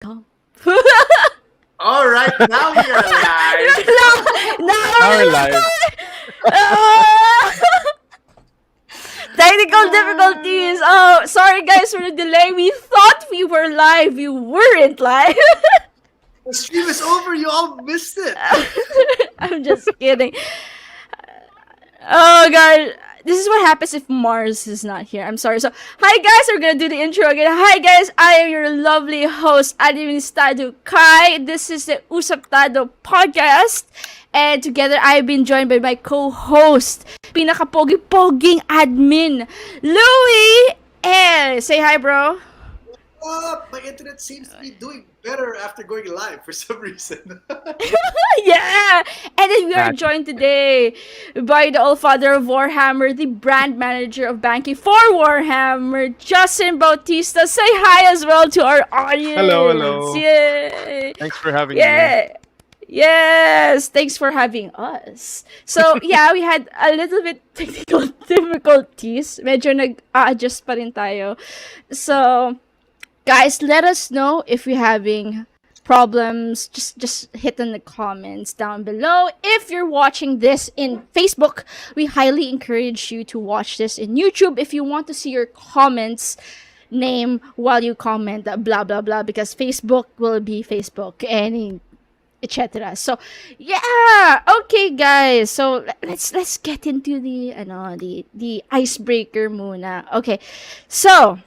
Come. All right, now we are live. Now Now we're we're live. Ah! Technical difficulties. Oh, sorry guys for the delay. We thought we were live. We weren't live. The stream is over. You all missed it. I'm just kidding. Oh god. This is what happens if Mars is not here. I'm sorry. So, hi guys, we're gonna do the intro again. Hi guys, I am your lovely host, Administrado Kai. This is the USAP TADO podcast. And together, I've been joined by my co-host, pinaka-pogi-poging admin, Louie. Say hi, bro. My internet seems to be doing better after going live for some reason. Yeah. And then we are Magic. joined today by the all-father of Warhammer, the brand manager of banking for Warhammer, Justin Bautista. Say hi as well to our audience. Hello. Yay. Thanks for having me. Yeah. Yes, thanks for having us. So, yeah, we had a little bit technical difficulties. Medyo nag-adjust pa rin tayo. So, guys, let us know if you're having problems. Just hit in the comments down below. If you're watching this in Facebook, we highly encourage you to watch this in YouTube. If you want to see your comments name while you comment blah blah blah, because Facebook will be Facebook and etc. So yeah, okay guys. So let's get into the icebreaker muna. Okay. So,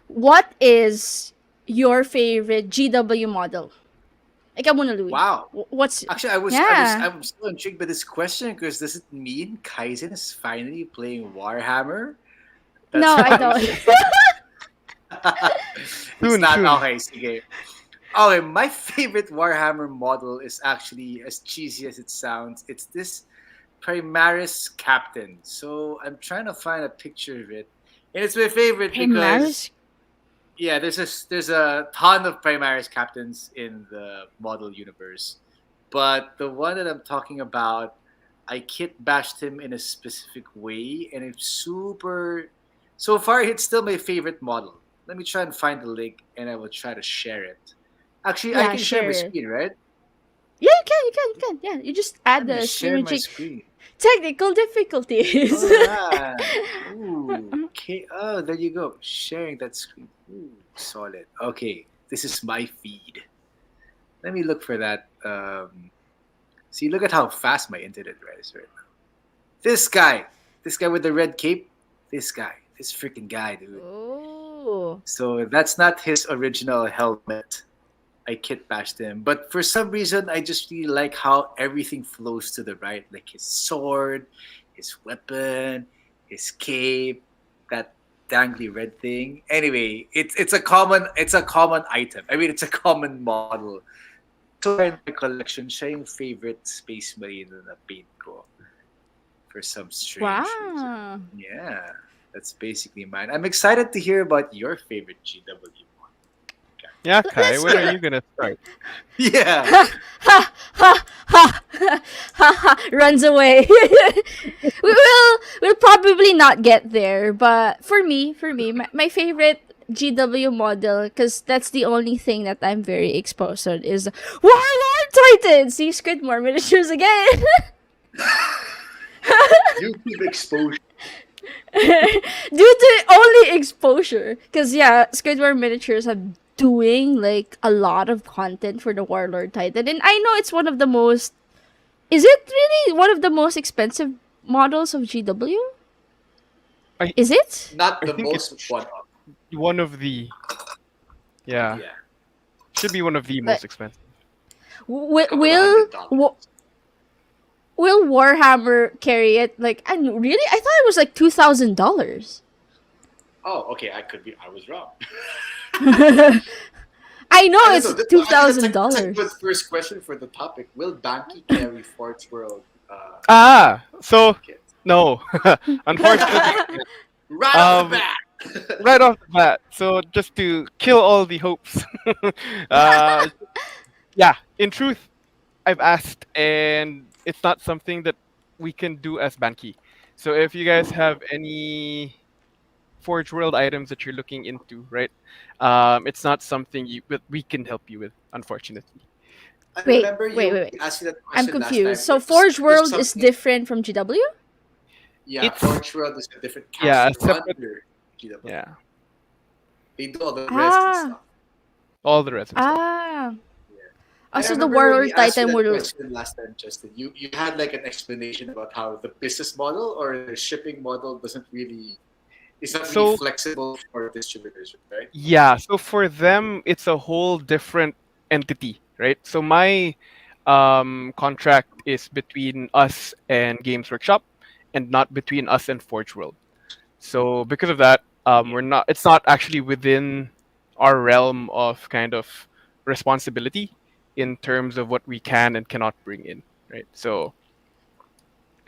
what is your favorite GW model? Ikaw muna, Louie. Wow. What's Actually, I was so intrigued by this question because does it mean Kaizen is finally playing Warhammer? No, I don't. It's Soon, not soon. okay. Sige. Okay, my favorite Warhammer model is actually as cheesy as it sounds. It's this Primaris Captain. So I'm trying to find a picture of it, and it's my favorite because Primaris? yeah, there's a ton of Primaris Captains in the model universe, but the one that I'm talking about, I kit bashed him in a specific way, and it's super. So far, it's still my favorite model. Let me try and find the link, and I will try to share it. Actually, I Yeah, can share my share. screen, right? Yeah, you can. Yeah, you just add Let me the share my streaming screen. technical difficulties. Alright. Ooh. Okay. Oh, there you go. Sharing that screen. Ooh, solid. Okay. This is my feed. Let me look for that. See, look at how fast my internet is right now. This guy. This guy with the red cape. This guy. This freaking guy, dude. Oh. So that's not his original helmet. I kit bashed him. But for some reason, I just really like how everything flows to the right. Like his sword, his weapon, his cape, that dangly red thing. Anyway, it's a common item. I mean, it's a common model. So in my collection, siya yung favorite Space Marine na paint ko for some strange reason. Wow. Yeah, that's basically mine. I'm excited to hear about your favorite GW one. Yeah, Kai, Let's when get- are you gonna start? Yeah. Ha ha ha ha ha, runs away. We'll probably not get there, but for me, my favorite GW model, because that's the only thing that I'm very exposed on, is Warlord Titan. See, Squidmore miniatures again. YouTube exposure. Due to only exposure, because yeah, Squidward Miniatures have doing like a lot of content for the Warlord Titan, and I know it's one of the most. Is it really one of the most expensive models of GW? I- Is it? Not I the think most it's- one. One of the Yeah. should be one of the But- most expensive. Will Couple will, $100. Wa- will Warhammer carry it? Like, and really, I thought it was like $2,000. Oh, okay. I was wrong. I know I it's don't know, $2,000. That's a good first question for the topic. Will Banky carry Forge World? So Kit? no, unfortunately, Right off Um, the bat. right off the bat. So just to kill all the hopes, uh, yeah. In truth, I've asked, and it's not something that we can do as Banki. So if you guys have any Forge World items that you're looking into, right? It's not something that we can help you with, unfortunately. I Wait, remember wait, you wait, wait. asked me that I'm question last confused. time. So Forge It was World is something. different from GW? Yeah, It's Forge World is a different yeah, a caster separate under GW. yeah, They do all the resin Ah, stuff. all the resin stuff. ah. Yeah. Oh, I so the remember when we World asked you Titan that will. question last time, Justin. You had like an explanation about how the business model or the shipping model doesn't really is not really So flexible for distributors, right? yeah, so for them, it's a whole different entity, right? So my contract is between us and Games Workshop, and not between us and Forge World. So because of that, Yeah. we're not. It's not actually within our realm of kind of responsibility in terms of what we can and cannot bring in, right? So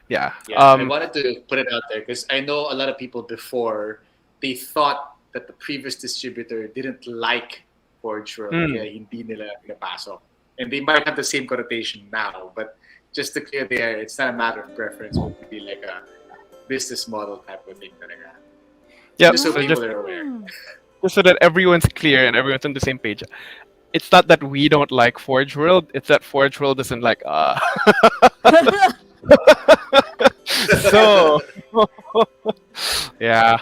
yeah, Yeah, I wanted to put it out there because I know a lot of people before they thought that the previous distributor didn't like Forge World mm, kaya hindi nila pinapasok. And they might have the same connotation now, but just to clear the air, it's not a matter of preference, but really like a business model type of thing talaga. yep. Just so So people are aware. just so that everyone's clear and everyone's on the same page. It's not that we don't like Forge World. It's that Forge World doesn't like so yeah.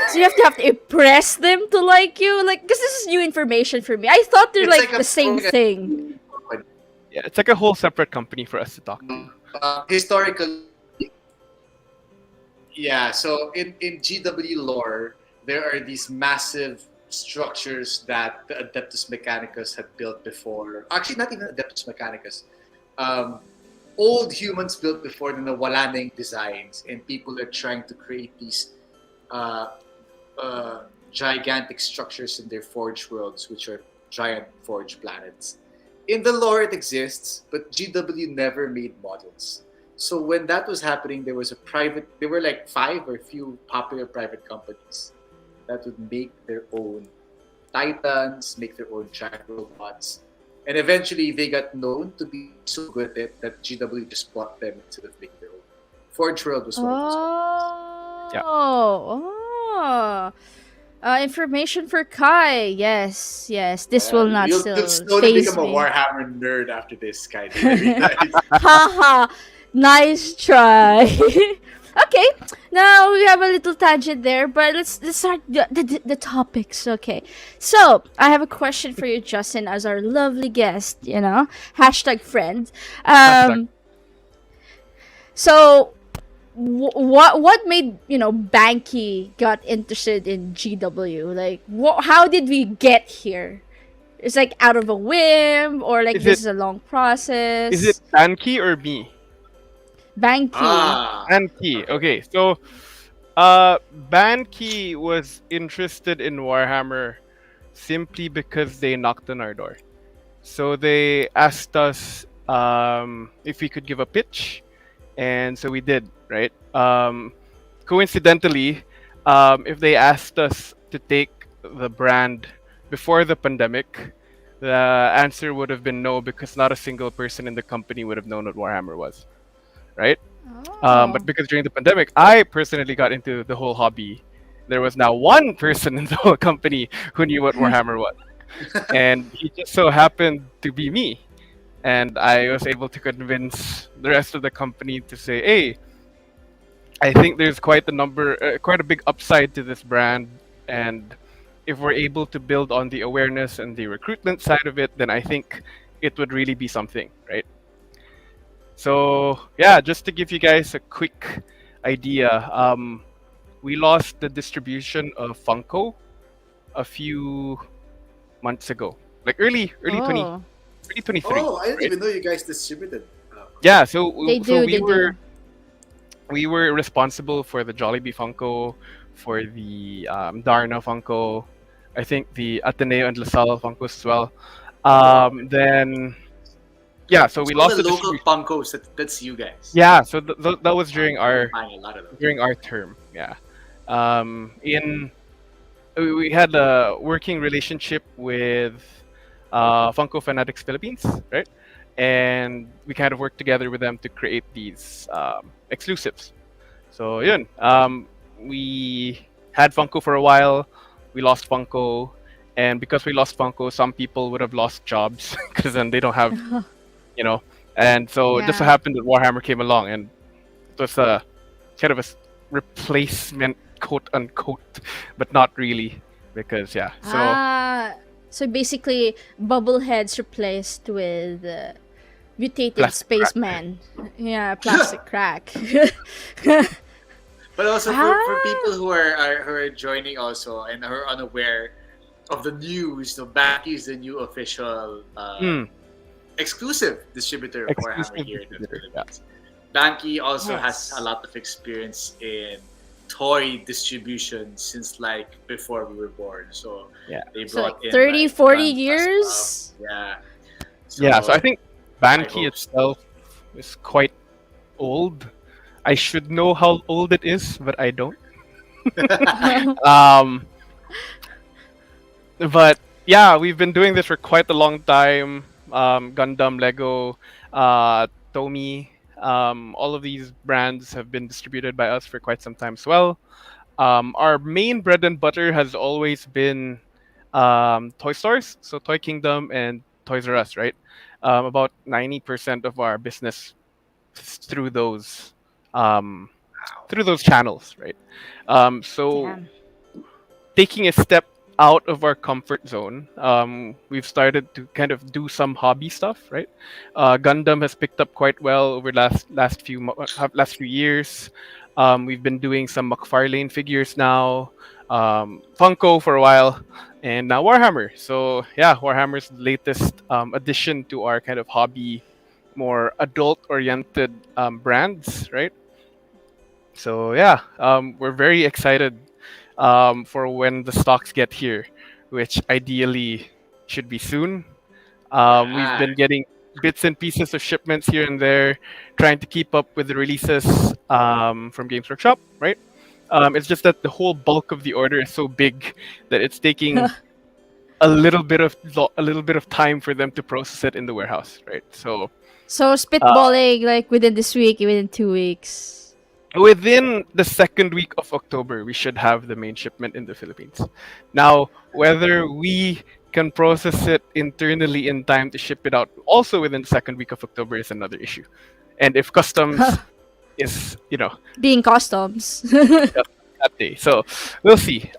So you have to impress them to like you, like because this is new information for me. I thought they're It's like like a the same thing. company. Yeah, it's like a whole separate company for us to talk to. Historically, yeah. So in GW lore, there are these massive structures that the Adeptus Mechanicus had built before. Actually, not even Adeptus Mechanicus. Um, Old humans built before the Walaning designs, and people are trying to create these uh, gigantic structures in their forge worlds, which are giant forge planets. In the lore, it exists, but GW never made models. So when that was happening, there was a private. There were like five or few popular private companies that would make their own titans, make their own giant robots, and eventually they got known to be so good at it that GW just bought them instead of making their own. Forge World was one of those companies. Yeah. Oh, information for Kai. Yes, yes. This will not You'll still slowly phase become a me. Warhammer nerd after this, kind of. I realize. Haha, nice try. Okay, now we have a little tangent there, but let's start the topics. Okay, so I have a question for you, Justin, as our lovely guest. Hashtag friend. Hashtag. So what made Banky got interested in GW? Like, how did we get here? It's like out of a whim, or like Is this it is a long is it process. Banky or me? Banky. Ah, Banky. okay. Okay, so Banky was interested in Warhammer simply because they knocked on our door. So they asked us if we could give a pitch, and so we did, right? Coincidentally, if they asked us to take the brand before the pandemic, the answer would have been no because not a single person in the company would have known what Warhammer was, right? But Oh. because during the pandemic, I personally got into the whole hobby. There was now one person in the whole company who knew what Warhammer was, and he just so happened to be me. And I was able to convince the rest of the company to say, "Hey, I think there's quite a big upside to this brand, and if we're able to build on the awareness and the recruitment side of it, then I think it would really be something, right?" So yeah, just to give you guys a quick idea, we lost the distribution of Funko a few months ago, like Oh. early 23, Oh, I didn't right? even know you guys distributed. Yeah, They so do, they do. we were responsible for the Jollibee Funko, for the Darna Funko, I think the Ateneo and LaSalle Funkos as well. Oh wow. Then yeah, so we So all lost the the local distribution. punkos, that's you guys. Yeah, so that was You're buying a lot of those. during our term. Yeah, in we had a working relationship with Funko Fanatics Philippines, right? And we kind of worked together with them to create these exclusives. So yun. we had Funko for a while. We lost Funko, and because we lost Funko, some people would have lost jobs because then they don't have, you know. And so it just so Yeah. happened that Warhammer came along, and it was a kind of a replacement, quote unquote, but not really, because yeah. So So basically, Bubbleheads replaced with mutated plastic crack. spaceman. Yeah, plastic crack. But also for Ah. people who are joining also and are unaware of the news, the Banky is the new official Mm, exclusive distributor of Warhammer exclusive here in the distributor, yeah. Philippines. Banky also has Yes. a lot of experience in toy distribution since like before we were born. So Yeah. they So brought like in 30, like 40 tons of stuff. years? Yeah. Yeah, so I think I Banky hope itself is quite old. I should know how old it is, but I don't. Um, but yeah, we've been doing this for quite a long time. Gundam, Lego, Tomy, all of these brands have been distributed by us for quite some time as well. Our main bread and butter has always been toy stores, so Toy Kingdom and Toys R Us, right? About 90% of our business is um, through those channels, right? So Damn. taking a step out of our comfort zone, we've started to kind of do some hobby stuff, right? Gundam has picked up quite well over last few years. We've been doing some McFarlane figures now, Funko for a while, and now Warhammer. So yeah, Warhammer's the latest addition to our kind of hobby, more adult-oriented brands, right? So yeah, we're very excited for when the stocks get here, which ideally should be soon. We've yeah. been getting bits and pieces of shipments here and there, trying to keep up with the releases from Games Workshop, right? It's just that the whole bulk of the order is so big that it's taking a little bit of time for them to process it in the warehouse, right? So So spitballing like within this week, within 2 weeks. within the second week of October, we should have the main shipment in the Philippines. Now, whether we can process it internally in time to ship it out also within the second week of October is another issue. And if customs is, Being customs. that day. So we'll see.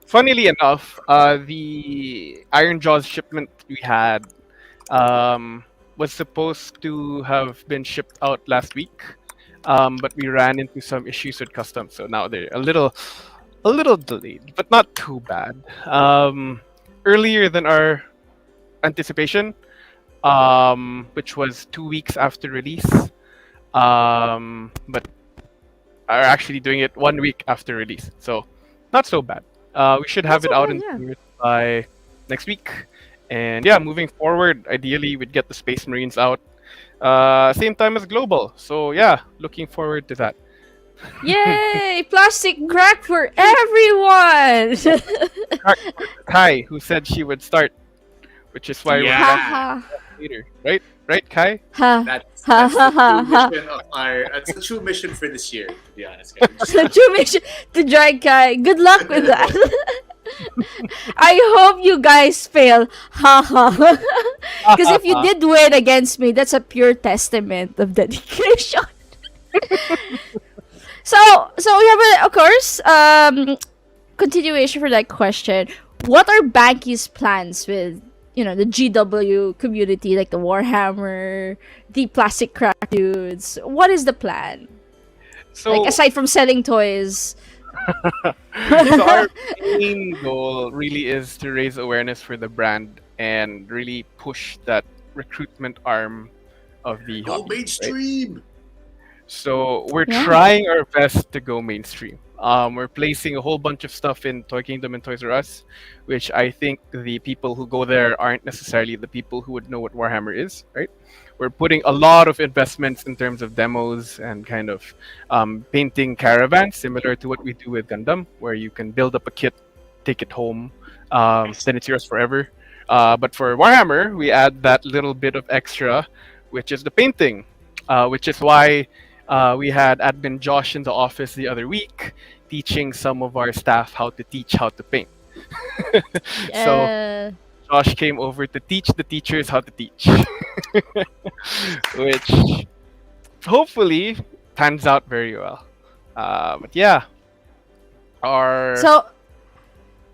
Funnily enough, the Iron Jaws shipment we had was supposed to have been shipped out last week, but we ran into some issues with customs, so now they're a little delayed, but not too bad. Earlier than our anticipation, which was 2 weeks after release, but are actually doing it 1 week after release, so not so bad. We should have Not it so out bad, in yeah. theaters by next week. And yeah, moving forward, ideally we'd get the Space Marines out same time as Global. So yeah, looking forward to that. Yay! Plastic crack for everyone! Kai, who said she would start, which is why we're Yeah. back ha later, right? Right, Kai? ha. That's Ha, ha, the true ha. mission of our. It's a true mission for this year, to be honest, guys. So to make sure to drag guy. Good luck with that. I hope you guys fail. Ha ha. Because if you did win against me, that's a pure testament of dedication. So we have of course continuation for that question. What are Banky's plans with the GW community, like the Warhammer, the plastic crack dudes? What is the plan? So, Like aside from selling toys. so our main goal really is to raise awareness for the brand and really push that recruitment arm of the Go hobby, right? mainstream. So we're Yeah. trying our best to go mainstream. We're placing a whole bunch of stuff in Toy Kingdom and Toys R Us, which I think the people who go there aren't necessarily the people who would know what Warhammer is, right? We're putting a lot of investments in terms of demos and kind of painting caravans, similar to what we do with Gundam, where you can build up a kit, take it home, then it's yours forever. But for Warhammer, we add that little bit of extra, which is the painting, which is why We had admin Josh in the office the other week teaching some of our staff how to teach how to paint. So Yeah. Josh came over to teach the teachers how to teach, which hopefully pans out very well. But yeah, our So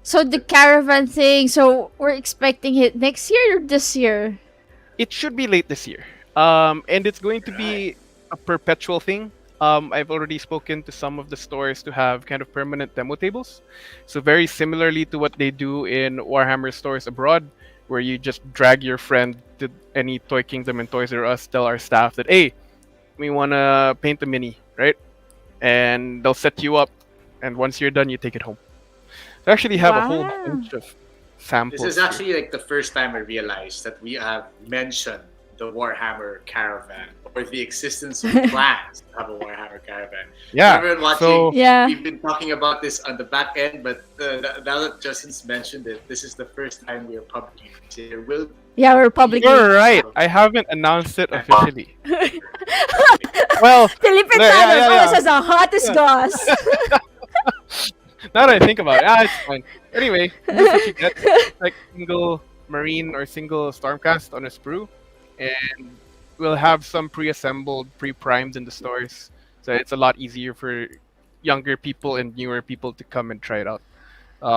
so the caravan thing, so we're expecting it next year or this year? it should be late this year. And it's going to Right. be a perpetual thing. I've already spoken to some of the stores to have kind of permanent demo tables. So very similarly to what they do in Warhammer stores abroad, where you just drag your friend to any Toy Kingdom and Toys R Us, tell our staff that, hey, we want to paint a mini, right? And they'll set you up, and once you're done, you take it home. They actually have a whole Wow. bunch of This is samples here. actually like the first time I realized that we have mentioned the Warhammer Caravan or the existence of plans to have a Warhammer Caravan. Yeah. Everyone watching, So Yeah. we've been talking about this on the back end, but now that Justin's mentioned it, this is the first time we are publicly. There will Yeah, we're publicly. you're right. I haven't announced it officially. Well, Philippine yeah, Tados yeah, always yeah. has the hottest goss. now that I think about it, it's fine. Anyway, this is what you get: like single marine or single stormcast on a sprue, and we'll have some pre-assembled, pre-primed in the stores, so it's a lot easier for younger people and newer people to come and try it out.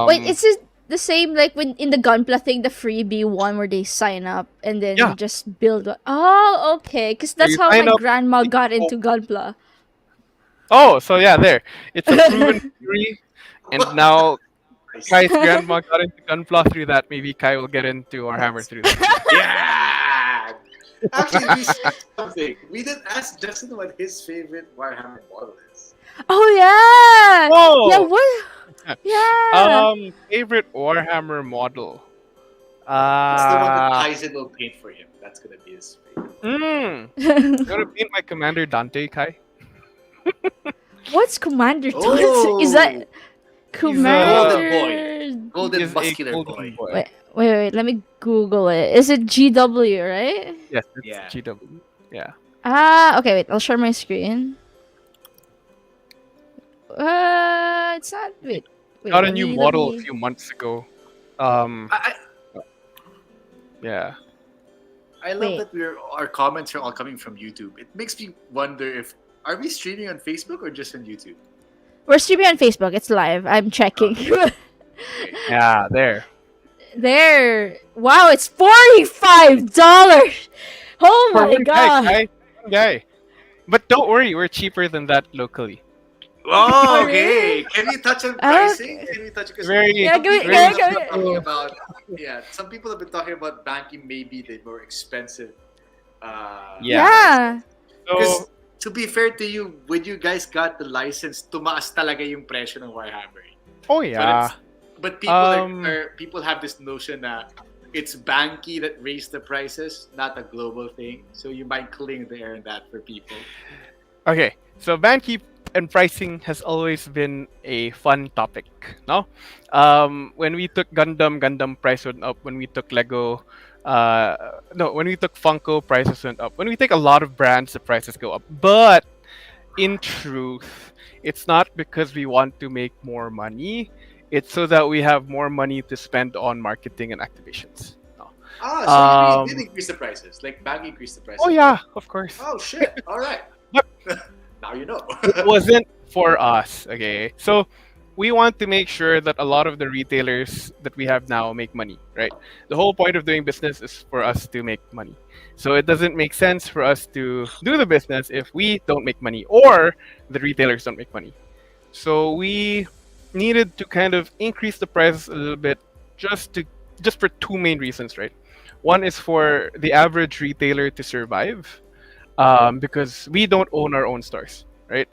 Wait, is it the same like when in the Gunpla thing, the freebie one where they sign up and then Yeah. you just build one? Oh, okay. Because that's you how sign my up- grandma got into Gunpla. Oh, so yeah, there. It's a proven theory, and now Kai's grandma got into Gunpla through that. Maybe Kai will get into Warhammer through that. Yeah. Actually, we said something. We didn't ask Justin what his favorite Warhammer model is. Oh yeah. Oh! Yeah. What? Yeah. Favorite Warhammer model. It's the one that Uh, Tyson will paint for him. That's gonna be his favorite. you wanna paint my Commander Dante, Kai? What's Commander Oh. Dante? Is that Commander? Golden He's a muscular golden boy. Wait. Let me Google it. Is it GW, right? Yes, it's Yeah. GW. Yeah. Ah, okay. Wait, I'll share my screen. It's not. Wait. Got a let new me- model let a me- few months ago. Yeah. I love Wait. that our comments are all coming from YouTube. It makes me wonder if are we streaming on Facebook or just on YouTube? We're streaming on Facebook. It's live. I'm checking. Yeah, there. There. Wow, it's $45. Oh For my one god. guy, one guy. But don't worry, we're cheaper than that locally. Oh, really? okay. Can we touch on Okay. pricing? Can we touch because Very- Yeah, give me- very give me- have give been me- talking about some people have been talking about banking maybe the more expensive. Yeah. Because So, to be fair to you, when you guys got the license, tumaas talaga yung presyo ng Warhammer. oh yeah. But people Um, people have this notion that it's Banky that raised the prices, not a global thing. So you might cling there in that for people. Okay, so band keep and pricing has always been a fun topic, no? When we took Gundam price went up. When we took Lego, no, when we took Funko, prices went up. When we take a lot of brands, the prices go up. But in truth, it's not because we want to make more money. It's so that we have more money to spend on marketing and activations. No. So you did increase the prices. Like Banky increased the prices. Oh yeah, of course. Oh shit! All right. But- now you know. It wasn't for us. Okay, so we want to make sure that a lot of the retailers that we have now make money, right? The whole point of doing business is for us to make money. So it doesn't make sense for us to do the business if we don't make money or the retailers don't make money. So we needed to kind of increase the prices a little bit just for two main reasons, right? One is for the average retailer to survive, because we don't own our own stores, right?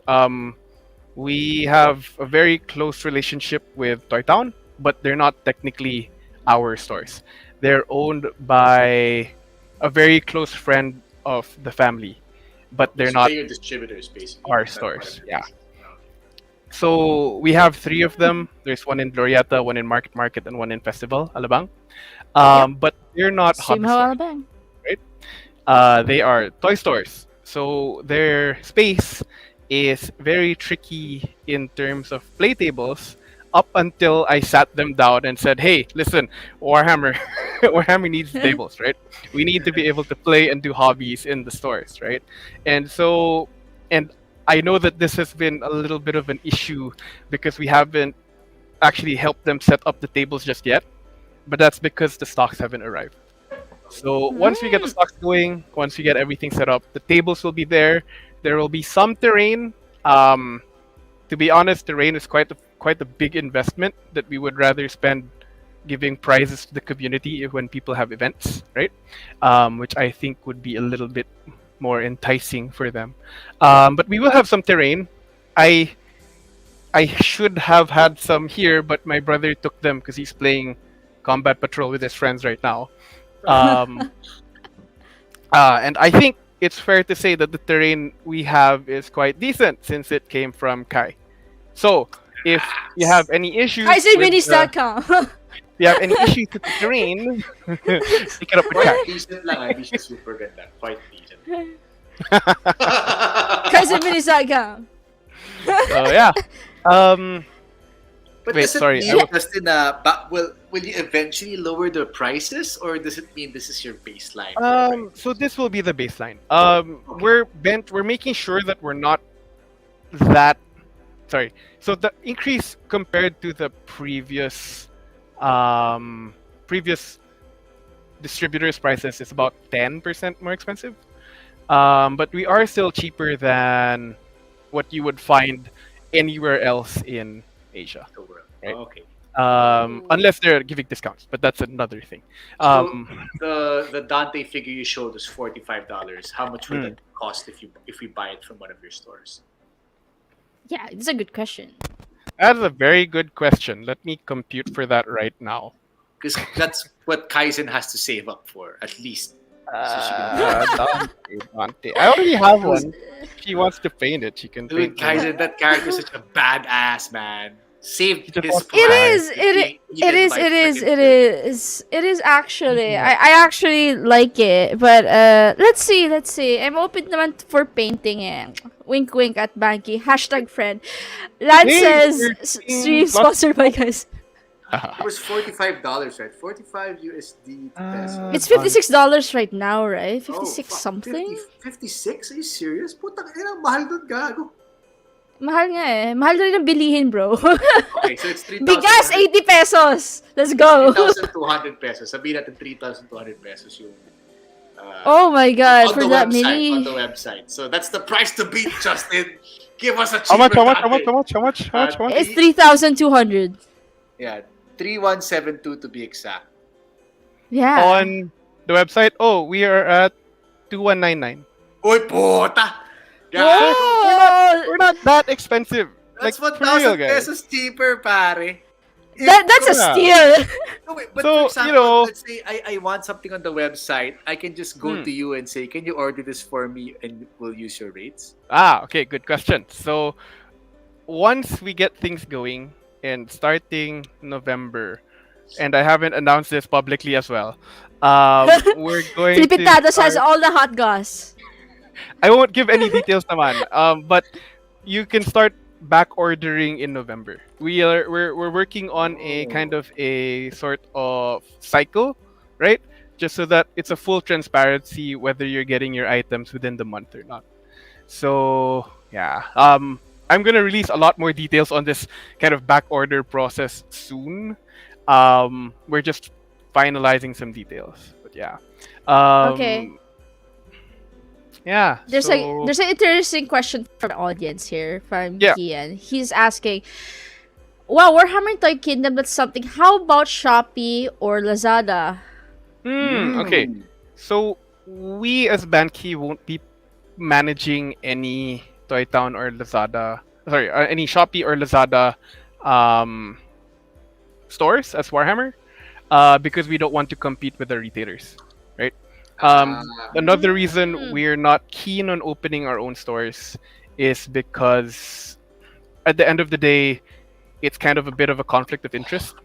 We have a very close relationship with Toy Town, but they're not technically our stores. They're owned by a very close friend of the family, but they're So not your distributors, basically. our Not stores, part of your yeah. business. So we have three of them. There's one in Glorieta, one in Market, and one in Festival, Alabang. But they're not hub Stream stores. Alabang. They are toy stores. So their space is very tricky in terms of play tables up until I sat them down and said, "Hey, listen, Warhammer, Warhammer needs tables, right? We need to be able to play and do hobbies in the stores, right?" And so, and I know that this has been a little bit of an issue because we haven't actually helped them set up the tables just yet, but that's because the stocks haven't arrived. So once we get the Mm. stocks going, once we get everything set up, the tables will be there. There will be some terrain. Um, to be honest, terrain is quite a big investment that we would rather spend giving prizes to the community when people have events, right? Which I think would be a little bit more enticing for them. But we will have some terrain. I I should have had some here, but my brother took them because he's playing Combat Patrol with his friends right now. Um, and I think it's fair to say that the terrain we have is quite decent since it came from Kai. So if you have any issues KaizenMinis.com. if you have any issues with the terrain, pick it up with Kai. Quite decent lang. Hindi siya super ganda. Quite decent. KaizenMinis.com. So yeah. But Wait, does it sorry, mean, Justin, will you eventually lower the prices, or does it mean this is your baseline? So this will be the baseline. Okay. We're making sure that we're not that sorry. So the increase compared to the previous distributors prices is about 10% more expensive. But we are still cheaper than what you would find anywhere else in Asia. The world. Right. Okay. Unless they're giving discounts, but that's another thing. So the Dante figure you showed was $45. How much would that cost if we buy it from one of your stores? Yeah, it's a good question. That's a very good question. Let me compute for that right now. Because that's what Kaizen has to save up for, at least. Dante. I already have one. If she wants to paint it, she can Dude, paint it. Kaizen, that character is such a badass, man. Saved just his wants to It pride. is. It is actually. Mhm. I actually like it, but let's see. I'm open naman for painting eh. Wink, wink at Banky. Hashtag friend. Lance Hey, says you're stream seeing sponsored by guys. It was $45, right? 45 USD pesos. It's $56 right now, right? 56 fuck. something. 56? Are you serious? Putang ina, mahal doon, gago. Mahal nga eh. Mahal rin ang bilihin, bro. Okay, so it's 3,000. Bigas, 80 pesos. Let's go. 3,200 pesos. Sabihin natin 3,200 pesos yung Oh my god, on for the that website, mini. on the website. So that's the price to beat, Justin. Give us a How much? cheaper How much? Dante. How much? It's 3,200. Yeah, 3,172 to be exact. Yeah. On the website, we are at 2,199. Uy, puta! Gago. Whoa! We're not that expensive. That's like, for real, 1,000 guys. pesos cheaper, pare. That's a Yeah. steal. No, wait, but So, for example, you know- let's say I want something on the website. I can just go to you and say, can you order this for me and we'll use your rates? Okay, good question. So, once we get things going, and starting November, and I haven't announced this publicly as well, we're going Philippine to Tados has start- all the hot goss. I won't give any details naman. But you can start back ordering in November. We're working on a kind of a sort of cycle, right? Just so that it's a full transparency whether you're getting your items within the month or not. So yeah, I'm gonna release a lot more details on this kind of back order process soon. We're just finalizing some details, but yeah. Okay. Yeah. There's so- an interesting question from the audience here from Yeah. Kian. He's asking, wow, Warhammer Toy Kingdom, that's something. How about Shopee or Lazada? Okay. So we as Banky won't be managing any Toy Town or Lazada. Sorry, any Shopee or Lazada stores as Warhammer, because we don't want to compete with the retailers, right? Another reason we're not keen on opening our own stores is because at the end of the day, it's kind of a bit of a conflict of interest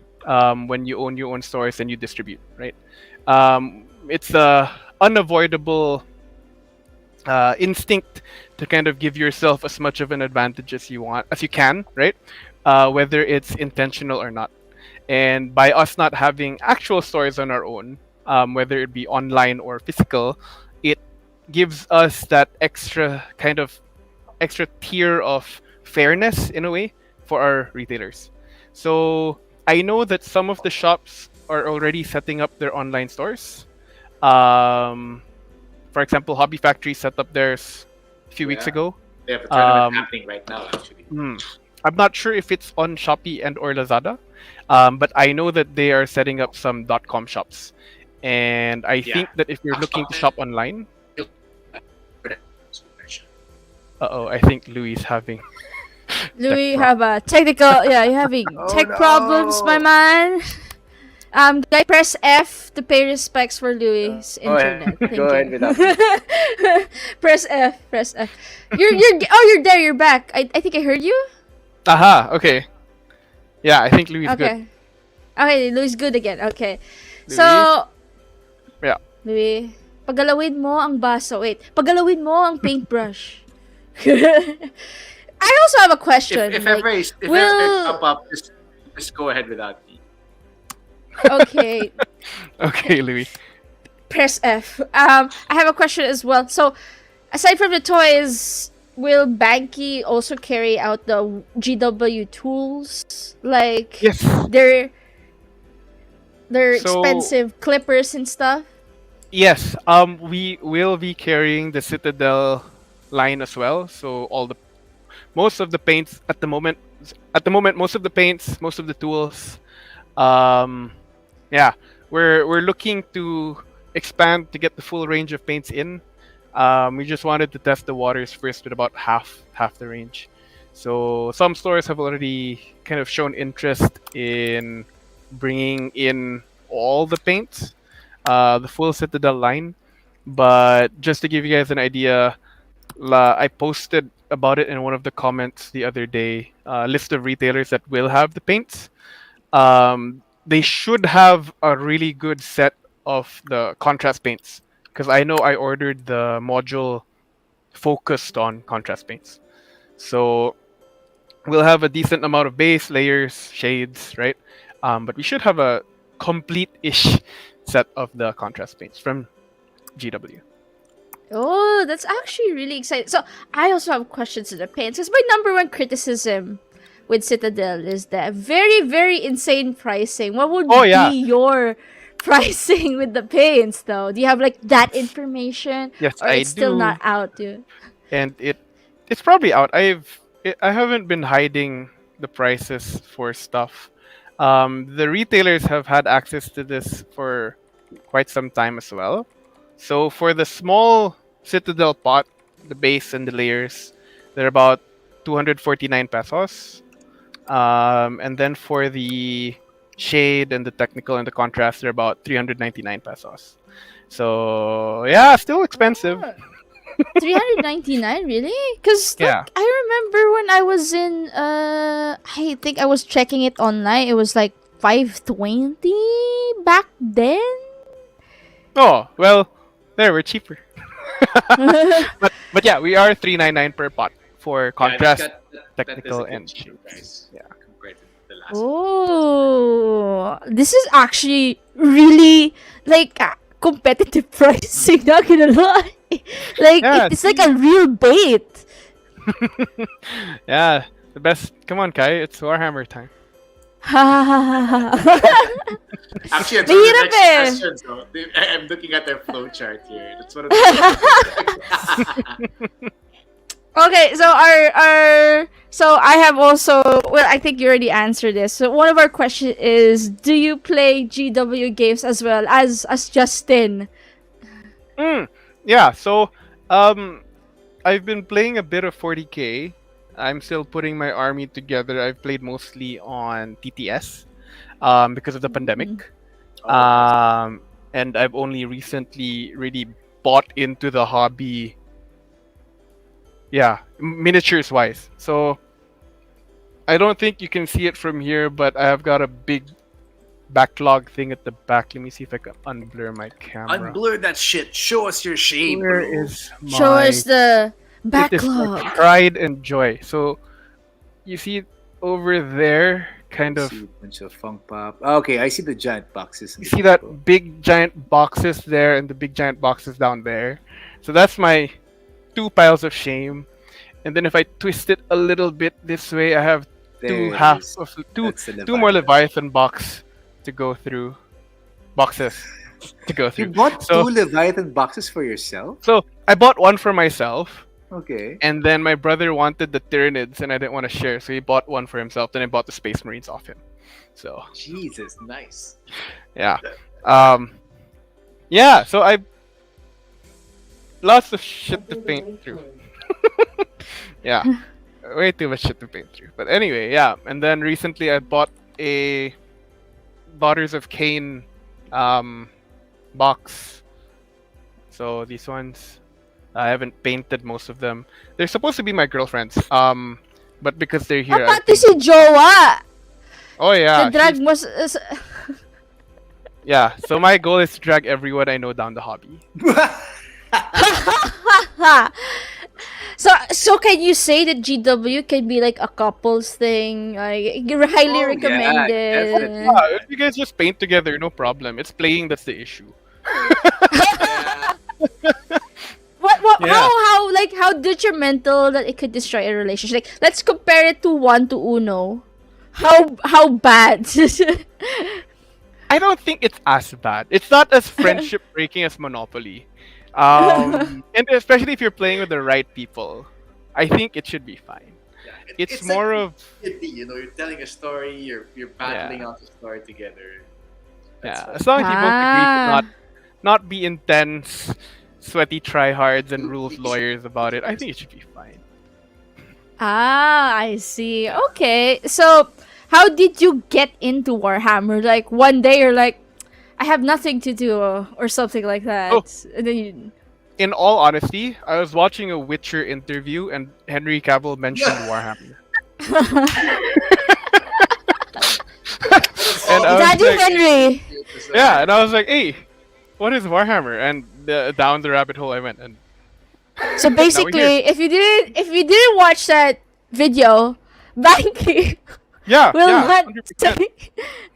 when you own your own stores and you distribute, right? It's a unavoidable instinct to kind of give yourself as much of an advantage as you can, right? Whether it's intentional or not. And by us not having actual stores on our own, whether it be online or physical, it gives us that extra tier of fairness in a way for our retailers. So I know that some of the shops are already setting up their online stores. Um, for example, Hobby Factory set up theirs a few weeks Yeah. ago. They have a tournament Um, happening right now, actually. I'm not sure if it's on Shopee and or Lazada, but I know that they are setting up some .com shops, and I Yeah. think that if you're looking to shop online, I think Louis is having Louis, you pro- have a technical. Yeah, you're having Oh, tech problems, my no. man. Guys, press F to pay respects for Louis' Go ahead. internet. Thank Go you. ahead without me. Press F. Press F. You're there. You're back. I think I heard you. Aha, okay. Yeah, I think Louis is good. Okay. Okay, Louis good again. Okay. Louis? So, Yeah. Louis, pagalawin mo ang baso. Wait, pagalawin mo ang paintbrush. I also have a question. If like, ever if will- ever pop up, just go ahead without me. okay, Okay, Louis. press F. I have a question as well. So, aside from the toys, will Banky also carry out the GW tools? Like, Yes. their So- expensive clippers and stuff? Yes. We will be carrying the Citadel line as well. So most of the paints at the moment, most of the paints, most of the tools. Yeah, we're looking to expand to get the full range of paints in. We just wanted to test the waters first with about half the range. So some stores have already kind of shown interest in bringing in all the paints, the full Citadel line. But just to give you guys an idea, I posted about it in one of the comments the other day. List of retailers that will have the paints. They should have a really good set of the contrast paints because I know I ordered the module focused on contrast paints. So we'll have a decent amount of base layers, shades, right? But we should have a complete-ish set of the contrast paints from GW. Oh, that's actually really exciting. So, I also have questions to the paints. Because my number one criticism with Citadel is the very, very insane pricing. What would yeah. be your pricing with the paints, though? Do you have, like, that information? Yes, Or I it's still do. not out, dude? And it's probably out. I haven't been hiding the prices for stuff. The retailers have had access to this for quite some time as well. So for the small Citadel pot, the base and the layers, they're about 249 pesos. And then for the shade and the technical and the contrast, they're about 399 pesos. So yeah, still expensive. 399, really? Because Yeah. I remember when I was in I think I was checking it online, it was like 520 back then. Oh well, there we're cheaper. But yeah, we are 399 per pot for contrast, technical, and cheap price. Yeah. Compared to the last one. Oh, this is actually really like competitive pricing, not gonna lie. Like Yeah, it's like a real bait. Yeah, the best. Come on, Kai, it's Warhammer time. Actually, that's one of the Mahirap next eh. questions. So, I'm looking at their flow chart here. That's one of the. Okay, so so I have also, well, I think you already answered this. So one of our questions is, do you play GW games as well as Justin? Yeah, so I've been playing a bit of 40k. I'm still putting my army together. I've played mostly on TTS because of the pandemic. And I've only recently really bought into the hobby. Yeah, miniatures wise. So I don't think you can see it from here, but I have got a big backlog thing at the back. Let me see if I can unblur my camera. Unblur that shit. Show us your shade, Where bro. is Show my us the it is my backlog. pride and joy. So you see it over there, kind I of. see a bunch of funk pop. Okay, I see the giant boxes. in You the see that photo. big giant boxes there and the big giant boxes down there. So that's my two piles of shame. And then if I twist it a little bit this way, I have two There it half is. of That's the two more Leviathan. Leviathan to go through boxes to go You through. bought So 2 Leviathan boxes for yourself? so I bought one for myself, Okay. and then my brother wanted the Tyranids, and I didn't want to share, so he bought one for himself. Then I bought the Space Marines off him. So Jesus, nice. yeah, um, yeah. So I lots of shit to paint through. Yeah, way too much shit to paint through. But anyway, yeah. And then recently I bought a Daughters of Cain box. So these ones, I haven't painted most of them. They're supposed to be my girlfriends. But because they're here, I Pati si Jowa. oh yeah, The drag she's- mo yeah. So my goal is to drag everyone I know down the hobby. So can you say that GW can be like a couples thing? Like, you're highly Oh, yeah, recommended. definitely. Yeah, if you guys just paint together, no problem. It's playing that's the issue. Yeah. What Yeah. how detrimental that it could destroy a relationship? Like, let's compare it to 1 to 1. How bad? I don't think it's as bad. It's not as friendship breaking as Monopoly. And especially if you're playing with the right people, I think it should be fine. Yeah, It's more of you're telling a story, you're battling out the story together. That's yeah, fine. as long as you both agree to Ah. not be intense, sweaty tryhards and rules lawyers about it, I think it should be fine. I see. Okay. So, how did you get into Warhammer? Like, one day you're like, I have nothing to do, or something like that. Oh. And then you... In all honesty, I was watching a Witcher interview and Henry Cavill mentioned Warhammer. And I was Daddy like, Henry. yeah, and I was like, hey, what is Warhammer? And down the rabbit hole I went. And So basically, if you didn't watch that video, Banky yeah, will yeah, not 100%. say.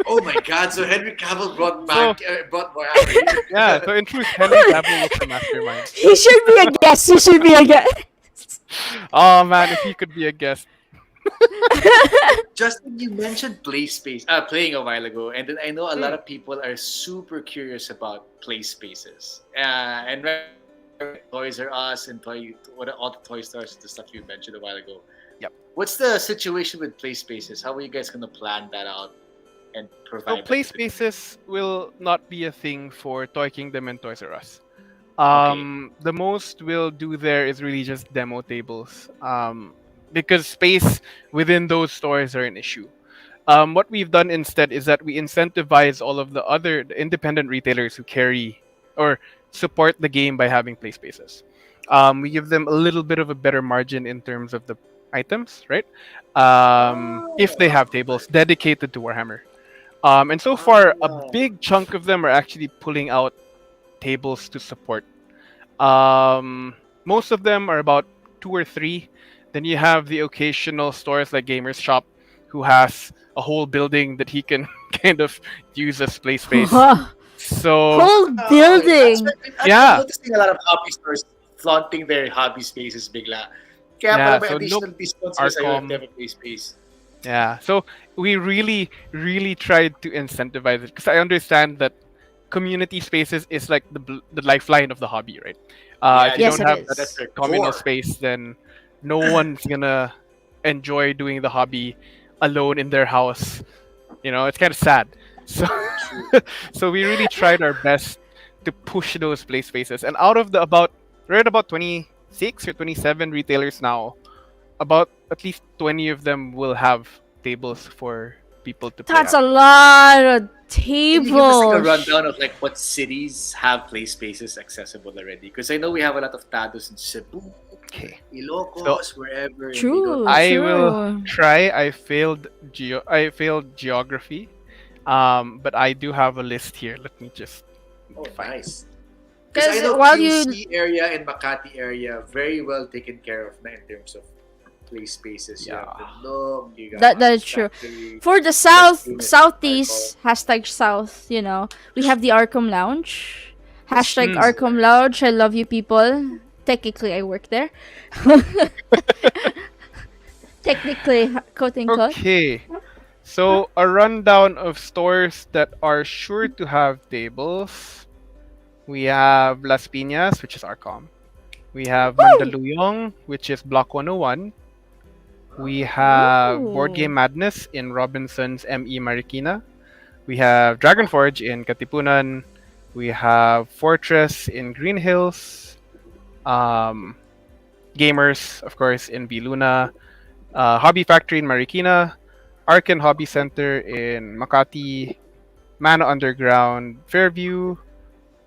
Oh my God! So Henry Cavill brought Warhammer. Yeah, so in truth, Henry Cavill was the mastermind. He should be a guest. He should be a guest. Oh man, if he could be a guest. Justin, you mentioned playing a while ago, and then I know a lot of people are super curious about play spaces. And Toys R Us and all the toy stores, the stuff you mentioned a while ago. Yep. What's the situation with play spaces? How are you guys gonna plan that out and provide? So that play to the- spaces will not be a thing for Toy Kingdom and Toys R Us. The most we'll do there is really just demo tables. Because space within those stores are an issue. What we've done instead is that we incentivize all of the other independent retailers who carry or support the game by having play spaces. We give them a little bit of a better margin in terms of the items, right? If they have tables dedicated to Warhammer. And so far, a big chunk of them are actually pulling out tables to support. Most of them are about 2 or 3. Then you have the occasional stores like Gamers Shop, who has a whole building that he can kind of use as play space. So Whole building. Yeah. I'm noticing a lot of hobby stores flaunting their hobby spaces bigla. Kaya Yeah, pala may so additional look, discounts sila sa'yo Arcom. if they have a play space. yeah, so we really, really tried to incentivize it because I understand that community spaces is like the lifeline of the hobby, right? If you Yes, don't it have is. that That's their communal core. space, then no one's gonna enjoy doing the hobby alone in their house. You know, it's kind of sad. So, so we really tried our best to push those play spaces. And out of we're at about 26 or 27 retailers now. About at least 20 of them will have tables for people to play. That's at. a lot of Can you give us like a tables. rundown of like what cities have play spaces accessible already? Because I know we have a lot of Tados in Cebu, Okay. Ilocos, wherever. and we True. don't- I true. will try. I failed geography. But I do have a list here. Let me just Oh, find it. nice. Because I Because know while you QC area and Makati area very well taken care of na in terms of play spaces. You have the Yeah. Look, you got that is true. Factory, For the that's south, famous Arco. southeast, hashtag south, we have the Arkham Lounge. Hashtag Mm. Arkham Lounge. I love you people. Technically, I work there. Technically, quote unquote. Okay. So a rundown of stores that are sure to have tables. We have Las Piñas, which is Arcom. We have Woo! Mandaluyong, which is Block 101. We have Board Ooh. Game Madness in Robinson's ME Marikina. We have Dragon Forge in Katipunan. We have Fortress in Green Hills. Gamers, of course, in Biluna. Hobby Factory in Marikina. Arken Hobby Center in Makati. Mana Underground, Fairview.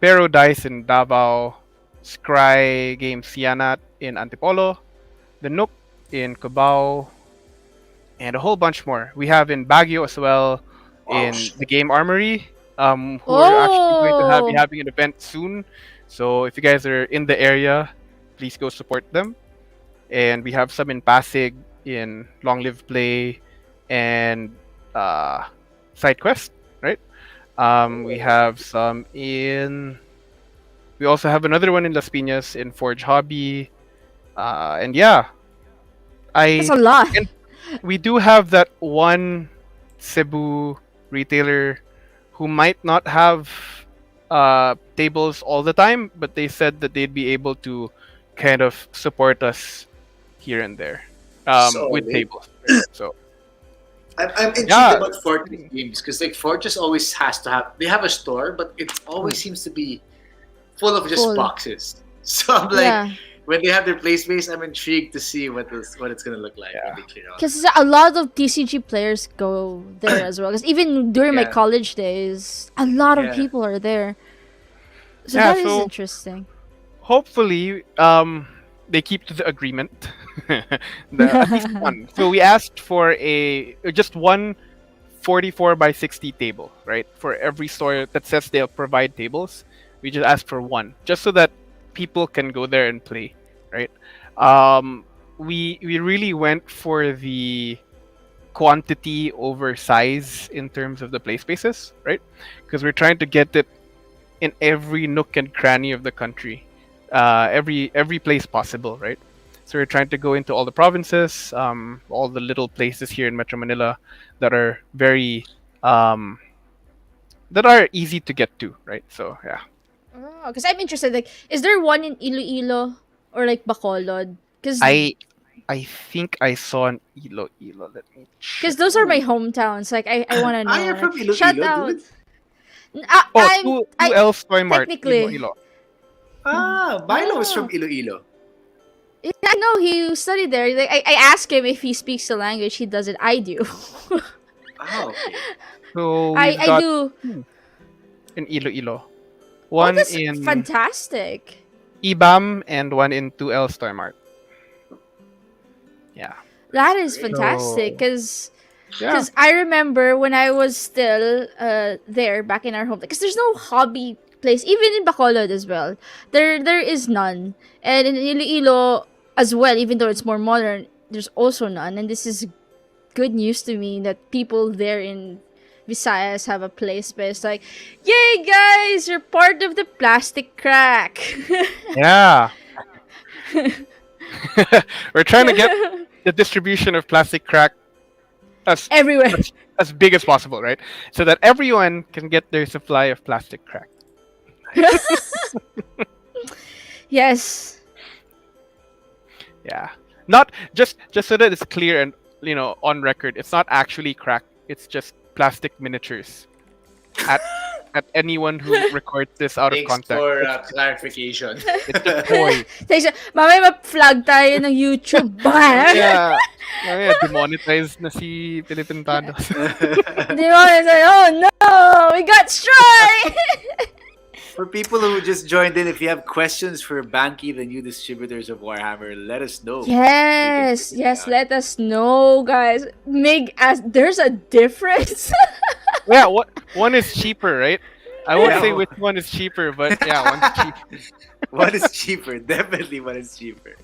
Pero Dice in Davao. Scry Games Sianat in Antipolo. The Nook in Cubao. And a whole bunch more. We have in Baguio as well, Wow. in the Game Armory, who are actually going to be Oh. having an event soon. So if you guys are in the area, please go support them. And we have some in Pasig, in Long Live Play, and Side Quest, right? We have some in. We also have another one in Las Piñas in Forge Hobby, and yeah, That's I a lot. and we do have that one Cebu retailer who might not have tables all the time, but they said that they'd be able to kind of support us here and there with Solid. tables. Right? So I'm intrigued yeah, about Fortress games because like Fortress always has to have. They have a store, but it always seems to be full of just Full. boxes. So I'm like, Yeah. when they have their play space, I'm intrigued to see what it's gonna look like when they clear out. Because a lot of TCG players go there as well. Because even during my Yeah. college days, a lot of Yeah. people are there. So Yeah, that is so- interesting. hopefully they keep to the agreement. At least one. So we asked for just one 44 by 60 table, right? For every store that says they'll provide tables, we just ask for one, just so that people can go there and play, right? We really went for the quantity over size in terms of the play spaces, right? Because we're trying to get it in every nook and cranny of the country, every place possible, right? So we're trying to go into all the provinces, all the little places here in Metro Manila that are very that are easy to get to, right? So yeah. Because I'm interested. Like, is there one in Iloilo or like Bacolod? Because I think I saw an Ilo. Let me check. those are my hometowns. Like, I want to know. You're from like, Iloilo, shout dude? out. Oh, I'm two L's Toy Mart. technically- Ilo. Milo was Ah. from Iloilo. Yeah, I know he studied there. Like, I asked him if he speaks the language. He doesn't. I do. Oh, okay. So we've I got do. in Iloilo. Oh, One that's in fantastic. IBAM and one in 2L's Toy Mart. Yeah. That is Great. fantastic. Because Yeah. I remember when I was still there back in our home. Because there's no hobby place, even in Bacolod as well. There is none, and in Iloilo as well. Even though it's more modern, there's also none. And this is good news to me that people there in Visayas have a place where it's like, yay guys, you're part of the plastic crack. Yeah. We're trying to get the distribution of plastic crack as Everywhere. as big as possible, right? So that everyone can get their supply of plastic crack. Yes. Yeah. Not just so that it's clear and on record, it's not actually crack. It's just plastic miniatures. At anyone who records this out of Thanks context. for clarification. It's a toy. Thanks. Mamaya ma-flag tayo ng YouTube. Bam! Yeah, demonetized na si Philippine Tados. Di ba? It's like, oh no! We got strike! For people who just joined in, if you have questions for Banky, the new distributors of Warhammer, let us know. Yes, We can figure it yes, out. let us know, guys. There's a difference. Yeah, what one is cheaper, right? I won't Yeah, say which one is cheaper, but yeah, one's cheap. one is cheaper. Definitely one is cheaper.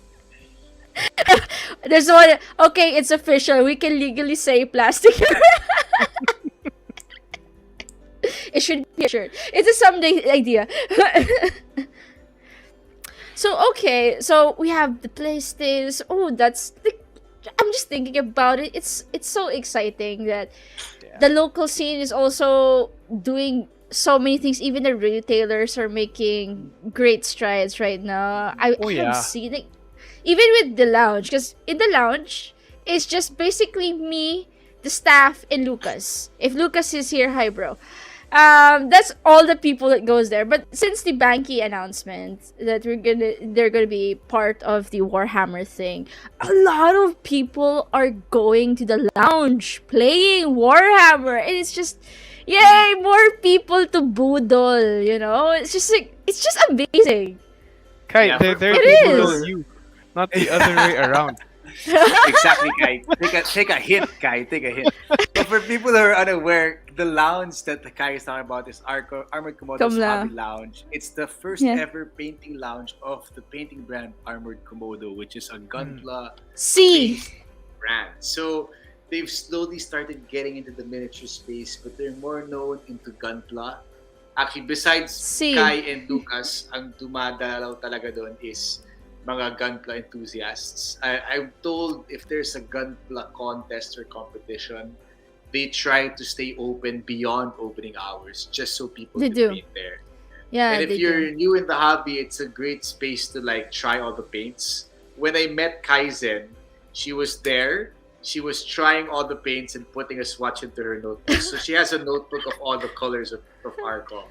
There's one. Okay, it's official. We can legally say plastic. It should be a shirt. It's a someday idea. So okay, so we have the PlayStation. Oh, that's the. I'm just thinking about it. It's so exciting that Yeah. the local scene is also doing so many things. Even the retailers are making great strides right now. Oh I have yeah. seen it, even with the lounge, because in the lounge, it's just basically me, the staff, and Lucas. If Lucas is here, hi bro. That's all the people that goes there. But since the Banky announcement that they're gonna be part of the Warhammer thing, a lot of people are going to the lounge playing Warhammer, and it's just, yay, more people to boodle. You know, it's just like it's just amazing. Kai, Yeah, they're It the is. little you, not the other way around. Exactly, Kai. Take a hint, Kai. Take a hint. But for people who are unaware, the lounge that the Kai is talking about is Armored Komodo's Kamla. Hobby Lounge. It's the first Yeah. ever painting lounge of the painting brand Armored Komodo, which is a Gunpla See, based brand. So they've slowly started getting into the miniature space, but they're more known into Gunpla. Actually, besides see. Kai and Lucas, ang dumadalaw talaga doon is mga gunpla enthusiasts. I'm told if there's a gunpla contest or competition, they try to stay open beyond opening hours just so people They can do. paint there. Yeah, And if they you're do. new in the hobby, it's a great space to like try all the paints. When I met Kaizen, she was there. She was trying all the paints and putting a swatch into her notebook. So she has a notebook of all the colors of Arco.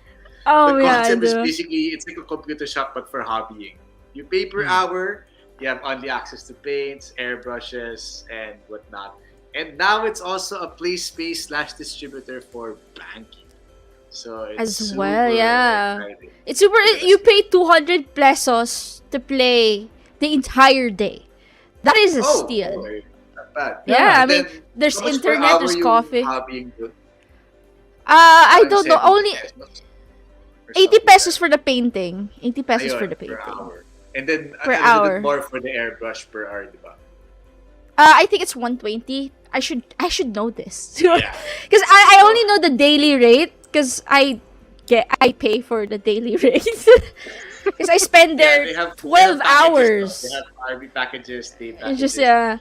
Oh The yeah, I concept is do. basically it's like a computer shop but for hobbying. You pay per Hmm. hour, you have only access to paints, airbrushes, and whatnot. And now it's also a play space / distributor for banking. So it's As well, super yeah. exciting. It's super. You pay 200 pesos to play the entire day. That is a steal. okay. Not bad. Yeah, I And mean, then, there's how much per internet, hour there's you coffee. hobbying to? I don't know. 70 Only pesos or 80 something pesos like for the painting. 80 pesos for Ayun, the per painting. hour. And then Per a little hour. bit more for the airbrush per hour, di ba? I think it's 120. I should know this. Yeah. Because I only know the daily rate because I pay for the daily rate. Because I spend there they have 12 packages, hours. They have RV packages, day It's packages. just yeah.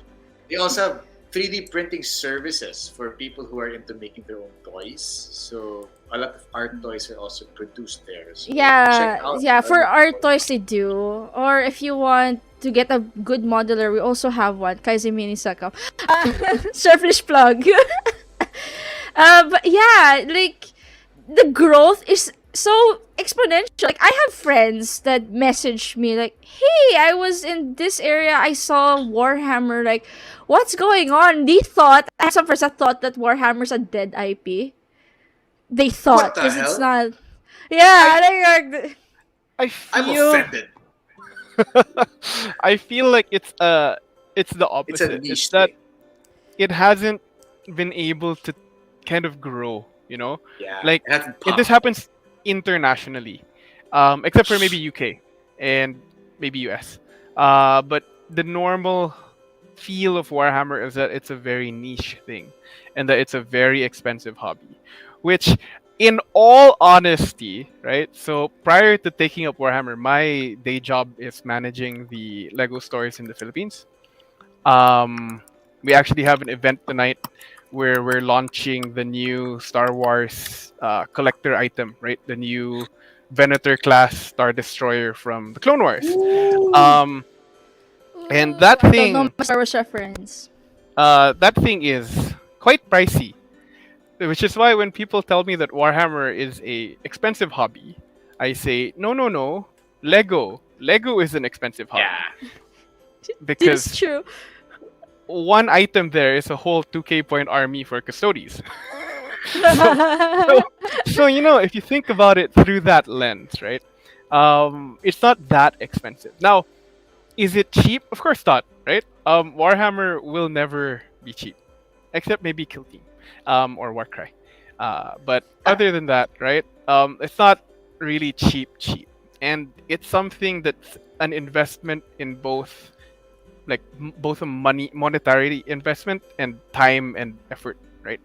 They also have 3D printing services for people who are into making their own toys. So a lot of art toys are also produced there. So check Yeah, out yeah, for Armored art toys they do. Or if you want to get a good modeler, we also have one. Kaizen Mini Sakam. Surface plug. But yeah, like the growth is so exponential. Like I have friends that message me like, "Hey, I was in this area. I saw Warhammer. Like, what's going on?" They thought some first thought that Warhammer's a dead IP. They thought What the because it's hell? not. Yeah, like I I'm feel offended. I feel like it's the It's a opposite. niche It's that thing. it hasn't been able to kind of grow, you know? Yeah. Like it hasn't this popped. happens internationally. Except for maybe UK and maybe US. But the normal feel of Warhammer is that it's a very niche thing and that it's a very expensive hobby. Which in all honesty, right? So prior to taking up Warhammer, my day job is managing the Lego stores in the Philippines. We actually have an event tonight where we're launching the new Star Wars collector item, right? The new Venator class Star Destroyer from the Clone Wars. Um, and that don't know thing, my Star Wars reference. that thing is quite pricey. Which is why when people tell me that Warhammer is a expensive hobby, I say no, no, no. Lego is an expensive hobby Yeah. This because is true. one item there is a whole 2K point army for custodies. So you know, if you think about it through that lens, right? It's not that expensive. Now, is it cheap? Of course not, right? Warhammer will never be cheap, except maybe Kill Team, or Warcry. But other than that, right? It's not really cheap, and it's something that's an investment in both, like both a monetary investment and time and effort, right?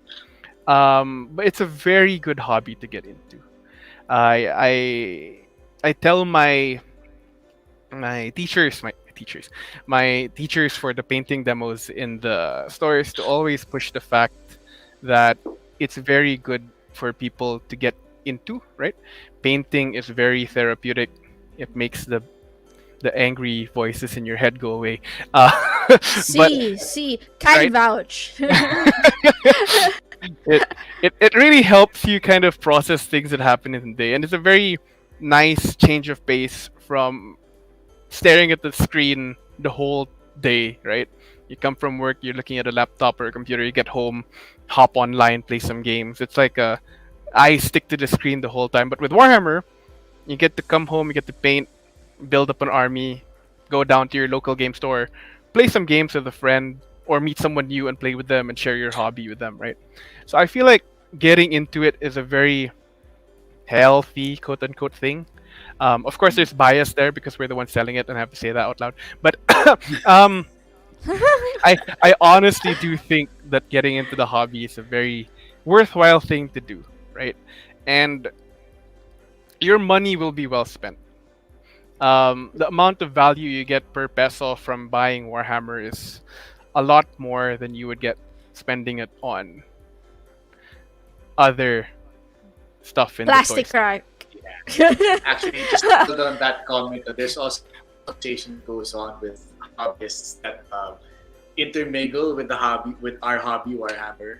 But it's a very good hobby to get into. I tell my teachers for the painting demos in the stores to always push the fact that it's very good for people to get into, right? Painting is very therapeutic. It makes the angry voices in your head go away. uh, but See, can right, vouch. it really helps you kind of process things that happen in the day, and it's a very nice change of pace from staring at the screen the whole day, right? You come from work, you're looking at a laptop or a computer, you get home, hop online, play some games. It's like I stick to the screen the whole time. But with Warhammer, you get to come home, you get to paint, build up an army, go down to your local game store, play some games with a friend, or meet someone new and play with them and share your hobby with them, right? So I feel like getting into it is a very healthy, quote unquote, thing. Of course, there's bias there because we're the ones selling it, and I have to say that out loud. But um, I honestly do think that getting into the hobby is a very worthwhile thing to do, right? And your money will be well spent. The amount of value you get per peso from buying Warhammer is a lot more than you would get spending it on other stuff in the toy Plastic store. crack. Actually, just to build on that comment, there's also a conversation goes on with hobbyists that intermingle with the hobby, with our hobby, Warhammer.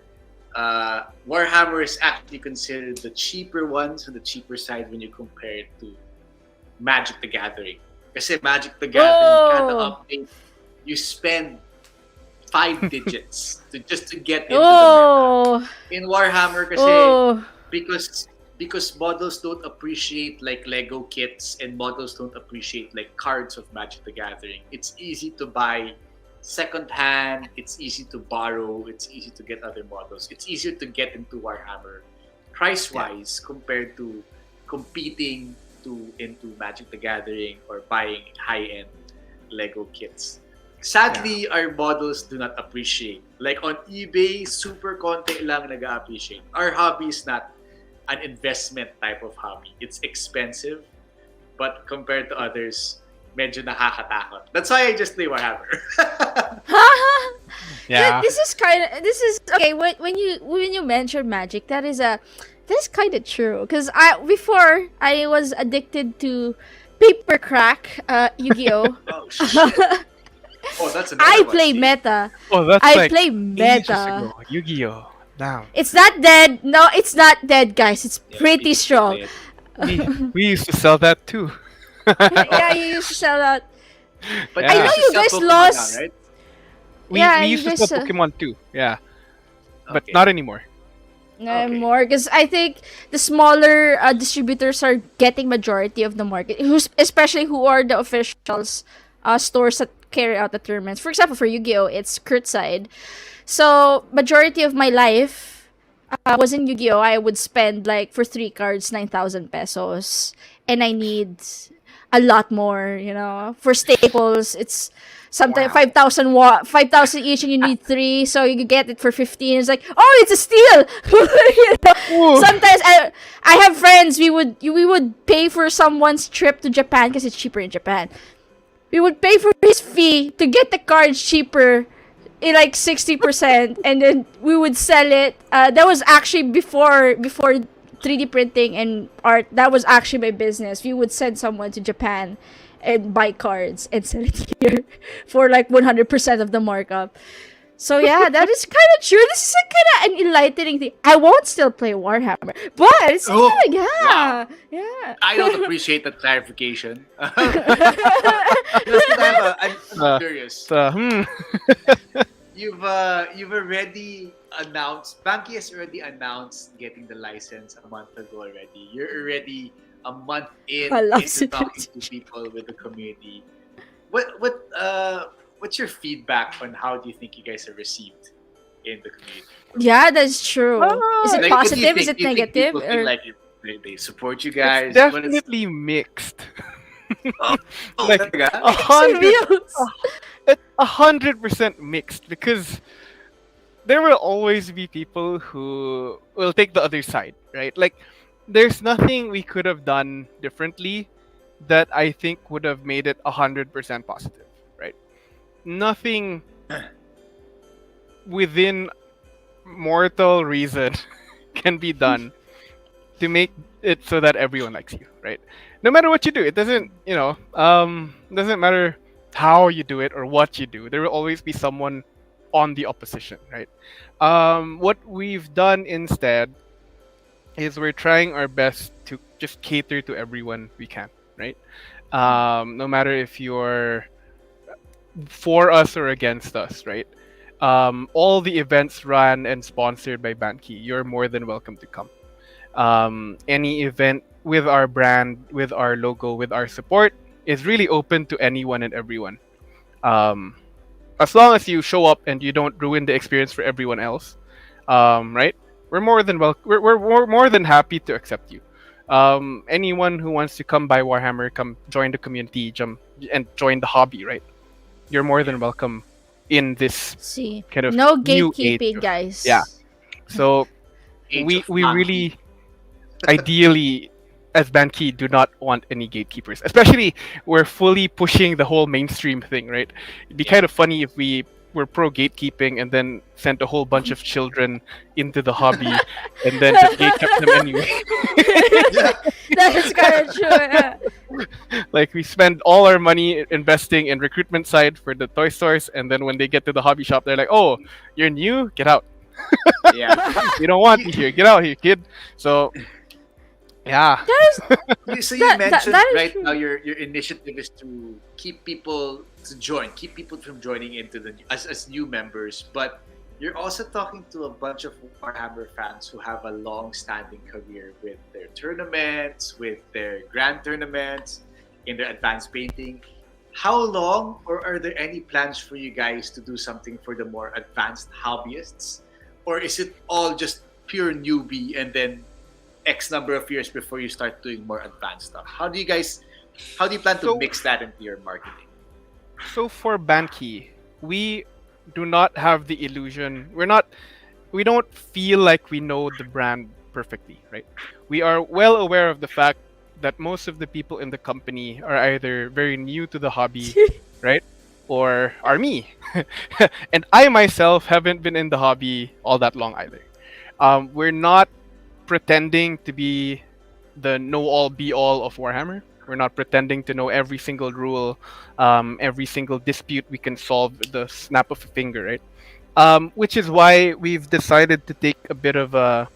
Warhammer is actually considered the cheaper one, so the cheaper side when you compare it to Magic the Gathering. Kasi Magic the Gathering, kada Oh. update, you spend 5 digits just to get into the meta. Oh. In Warhammer kasi, Oh. because models don't appreciate like Lego kits and models don't appreciate like cards of Magic the Gathering. It's easy to buy second hand, it's easy to borrow, it's easy to get other models. It's easier to get into Warhammer price wise compared to competing into Magic the Gathering or buying high end Lego kits. Sadly, our models do not appreciate. Like on eBay, super konti lang nag-appreciate. Our hobby is not an investment type of hobby. It's expensive, but compared to others, medyo nakakatakot. That's why I just play Warhammer. Yeah. This is okay. When you mention Magic, that's kind of true. Because before I was addicted to paper crack, Yu-Gi-Oh. Oh shit! Oh, that's another I one. play See? meta. Oh, that's I like play ages meta. ago. Yu-Gi-Oh! Damn. It's not dead. No, it's not dead, guys. It's Yeah, pretty we strong. play it. We used to sell that too. Yeah, you used to sell out. But Yeah. I know used to you sell guys Pokemon lost. now, right? Yeah, we you used to guys, sell Pokemon too. Yeah, but Okay. not anymore. No Okay. more, because I think the smaller distributors are getting majority of the market. Especially who are the officials, stores that carry out the tournaments. For example, for Yu-Gi-Oh, it's Kurtzside. So majority of my life was in Yu-Gi-Oh. I would spend like for 3 cards 9,000 pesos, and I need a lot more. For staples, it's sometimes Wow. 5,000 each, and you need three, so you get it for 15. It's like, oh, it's a steal. Ooh. Sometimes I have friends. We would pay for someone's trip to Japan because it's cheaper in Japan. We would pay for his fee to get the cards cheaper in like 60%, and then we would sell it. That was actually before 3D printing and art. That was actually my business. We would send someone to Japan and buy cards and sell it here for like 100% of the markup. So yeah, that is kind of true. This is kind of an enlightening thing. I won't still play Warhammer, but it's Oh, kind of, wow. yeah. I don't appreciate that clarification. I'm curious. You've already announced. Banky has already announced getting the license a month ago already. You're already a month I love into it. talking to people with the community. What's your feedback on how do you think you guys are received? in the community? Yeah, that's true. Is it Like, what do you positive? Is think? it Do you think negative? people feel Or like they support you It's guys? What is? definitely mixed. Oh, Like talaga? a hundred, serious? a 100% mixed because there will always be people who will take the other side, right? Like, there's nothing we could have done differently that I think would have made it 100% positive, right? Nothing within mortal reason can be done to make it so that everyone likes you, right? No matter what you do, it doesn't, doesn't matter how you do it or what you do. There will always be someone on the opposition, right? What we've done instead is we're trying our best to just cater to everyone we can, right? No matter if you're for us or against us, right? All the events run and sponsored by Banki. You're more than welcome to come. Any event with our brand, with our logo, with our support is really open to anyone and everyone. Um, as long as you show up and you don't ruin the experience for everyone else, right? We're more than we're more than happy to accept you. Anyone who wants to come by Warhammer, come join the community, jump and join the hobby, right? You're more than welcome in this See, kind of no new age gatekeeping, of, yeah. guys. So Age of we monkey. really ideally as Banki do not want any gatekeepers. Especially we're fully pushing the whole mainstream thing, right? It'd be Yeah. kind of funny if we were pro gatekeeping and then sent a whole bunch of children into the hobby and then just gatekept them anyway. Yeah. That is kind of true. Yeah. Like we spend all our money investing in recruitment side for the toy stores, and then when they get to the hobby shop, they're like, "Oh, you're new? Get out! Yeah. You don't want me here. Get out here, kid." So yeah, That is So you mentioned that is right now true. your initiative is to keep people to join, keep people from joining into the as new members, but you're also talking to a bunch of Warhammer fans who have a long-standing career with their tournaments, with their grand tournaments, in their advanced painting. How long, or are there any plans for you guys to do something for the more advanced hobbyists, or is it all just pure newbie and then X number of years before you start doing more advanced stuff? How do you plan to so mix that into your marketing? so for Banki, we do not have the illusion. We don't feel like we know the brand perfectly, right? We are well aware of the fact that most of the people in the company are either very new to the hobby, right? Or are me. And I myself haven't been in the hobby all that long either. We're not pretending to be the know all be all of Warhammer. We're not pretending to know every single rule, every single dispute we can solve with the snap of a finger, right? Which is why we've decided to take a bit of a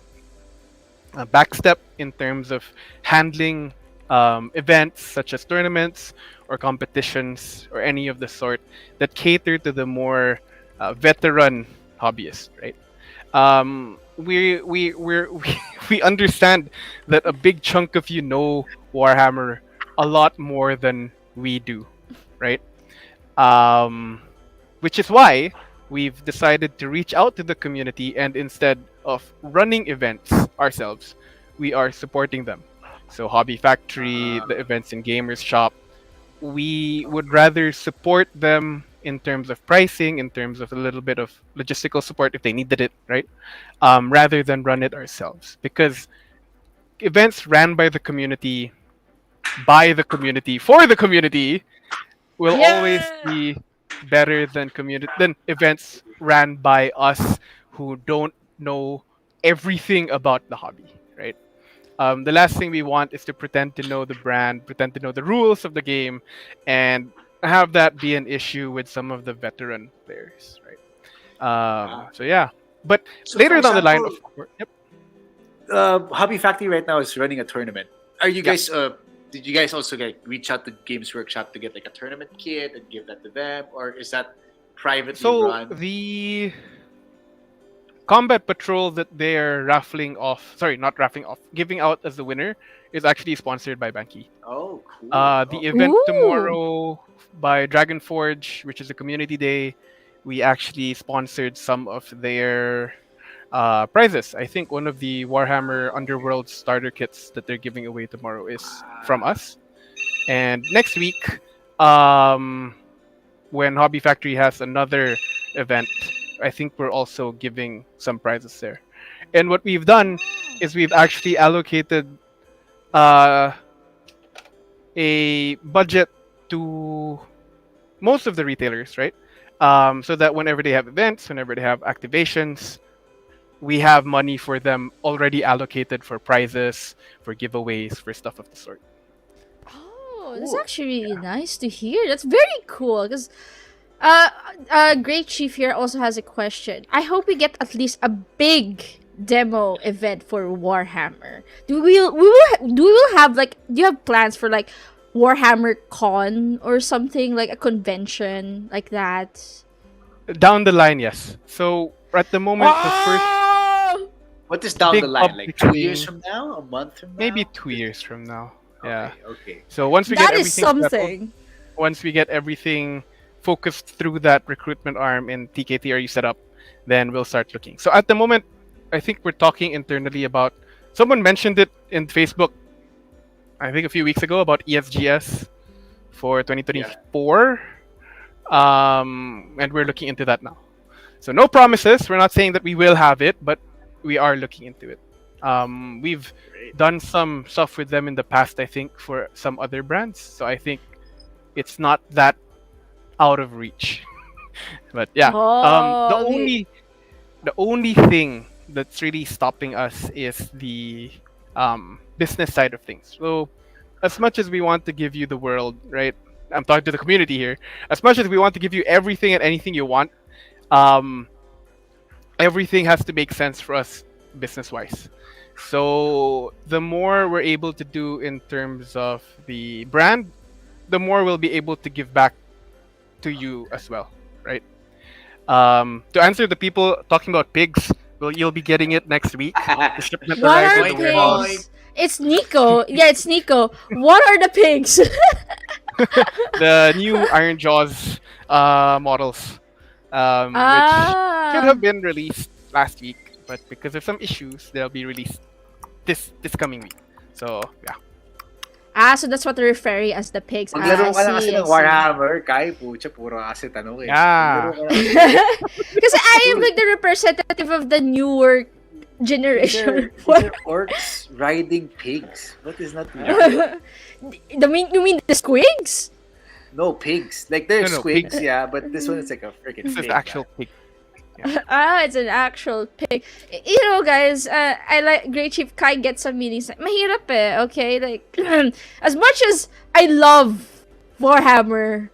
backstep in terms of handling events such as tournaments or competitions or any of the sort that cater to the more veteran hobbyists, right? We understand that a big chunk of you know Warhammer a lot more than we do, right? Um, which is why we've decided to reach out to the community and instead of running events ourselves, we are supporting them. So Hobby Factory, the events in Gamers Shop, we would rather support them in terms of pricing, in terms of a little bit of logistical support if they needed it, right? Rather than run it ourselves. Because events ran by the community, for the community, will always Yeah. be better than events ran by us who don't know everything about the hobby, right? The last thing we want is to pretend to know the brand, pretend to know the rules of the game, and have that be an issue with some of the veteran players, right? Ah. So yeah, but So, for later down the line, example, of course, yep. Hobby Factory right now is running a tournament. Are you Yeah. guys? Did you guys also like reach out to Games Workshop to get like a tournament kit and give that to them, or is that privately So run? the combat patrol that they're raffling off, sorry, not raffling off, giving out as the winner is actually sponsored by Banki. Oh, cool. The Oh, event Ooh. tomorrow by Dragon Forge, which is a community day, we actually sponsored some of their prizes. I think one of the Warhammer Underworld starter kits that they're giving away tomorrow is from us. And next week, when Hobby Factory has another event, I think we're also giving some prizes there. And what we've done is we've actually allocated uh, a budget to most of the retailers, right? So that whenever they have events, whenever they have activations, we have money for them already allocated for prizes, for giveaways, for stuff of the sort. Oh, that's Cool. actually really nice to hear. That's very cool. Because Great Chief here also has a question. I hope we get at least a big demo event for Warhammer. Do we will have like, do you have plans for like Warhammer Con or something, like a convention like that? Down the line, yes. So at the moment, the first Oh! What is down big the line? Like public 2 years thing- from now? A month from now? maybe 2 years from now. Yeah. Okay. So once we That get is everything settled, something. once we get everything focused through that recruitment arm and TKTRU set up, then we'll start looking. So at the moment, I think we're talking internally about. Someone mentioned it in Facebook, I think a few weeks ago, about ESGS for 2024, and we're looking into that now. So no promises. We're not saying that we will have it, but we are looking into it. We've Great. done some stuff with them in the past, I think, for some other brands. So I think it's not that out of reach. But yeah, Oh, the only thing that's really stopping us is the business side of things. So as much as we want to give you the world, right? I'm talking to the community here. As much as we want to give you everything and anything you want, um, everything has to make sense for us business wise. So the more we're able to do in terms of the brand, the more we'll be able to give back to you as well, right? To answer the people talking about pigs, well, you'll be getting it next week. The shipment what arrives are in the Boing, warehouse. pigs? It's Nico. Yeah, it's Nico. What are the pigs? The new Iron Jaws models, which should have been released last week, but because of some issues, they'll be released this coming week. So yeah, So that's what they're referring as the pigs. Maglaro ka na kasi I ng see. Warhammer, Kai, pucha, puro kasi tanong eh. Yeah. Maglaro ka na. Because I am like the representative of the newer generation. These are orcs riding pigs. What is not weird? You mean the squigs? No, pigs. Like they're No, squigs, pigs. yeah, but this one is like a freaking This is pig. actual pig. It's an actual pig. You know, guys, I like Great Chief Kai gets some meanings. Mahirap eh, okay? Like, as much as I love Warhammer,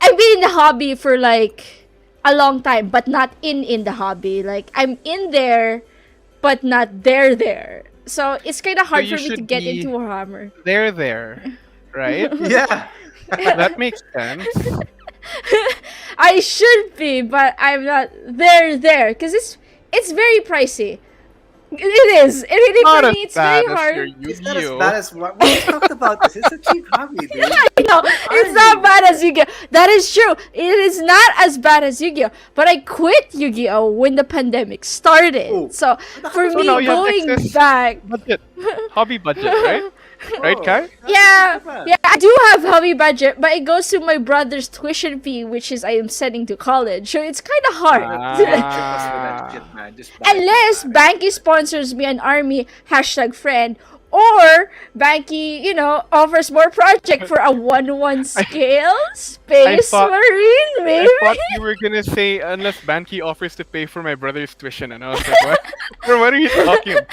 I've been in the hobby for like a long time, but not in the hobby. Like, I'm in there, but not there. So it's kind of hard you for me to should get be- into Warhammer. They're there, right? Yeah. That makes sense. I should be, but I'm not there because it's very pricey. It is. It really Not for as me it's bad very as hard. your It's not as Yu-Gi-Oh. bad as what we talked about this. It's a cheap hobby, dude. I know it's not bad as Yu-Gi-Oh. That is true. It is not as bad as Yu-Gi-Oh. But I quit Yu-Gi-Oh when the pandemic started. Oh. So for So me now you have going excess back, budget, hobby budget, right? Right, Kai? yeah, not bad. yeah, I do have hobby budget, but it goes to my brother's tuition fee, which is I am sending to college. So it's kind of hard. Ah. Just buy it. Unless Banky sponsors me an army #friend, or Banky, offers more project for a 1-1 scale space thought- marine, I maybe. thought you were gonna say unless Banky offers to pay for my brother's tuition, and I was like, what? Bro, what are you talking about?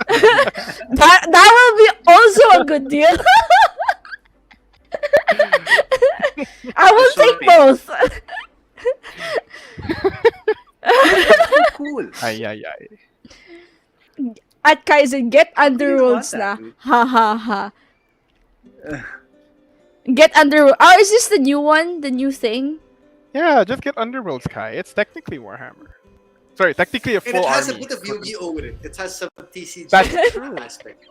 That will be also a good deal. I will take both. So cool. Ay, ay, ay. At Kaizen, get you underworlds want na. that, dude? Ha ha ha. Get underworld. Oh, is this the new one? The new thing? Yeah, just get Underworld Sky. It's technically Warhammer. Sorry, technically a And full it has army. a bit of Yu-Gi-Oh with it. It has some TCG That's true. aspect.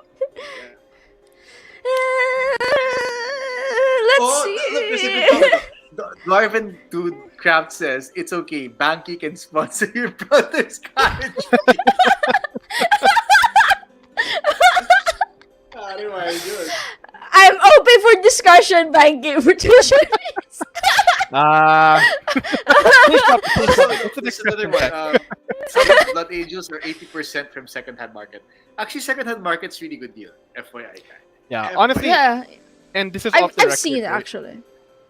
Let's Oh, see. look, there's a bit of Dwarven Dude Craft says it's okay. Banky can sponsor your brother's college fee. Anyway, yun. I'm open for discussion, banking for tuition fees. Please stop, please stop. What's the There's next another question, one. Kat? Some blood angels are 80% from secondhand market. Actually, secondhand market's really good deal. FYI. Yeah, FYI. honestly, Yeah, and this is I've off the I've record, seen it right? actually.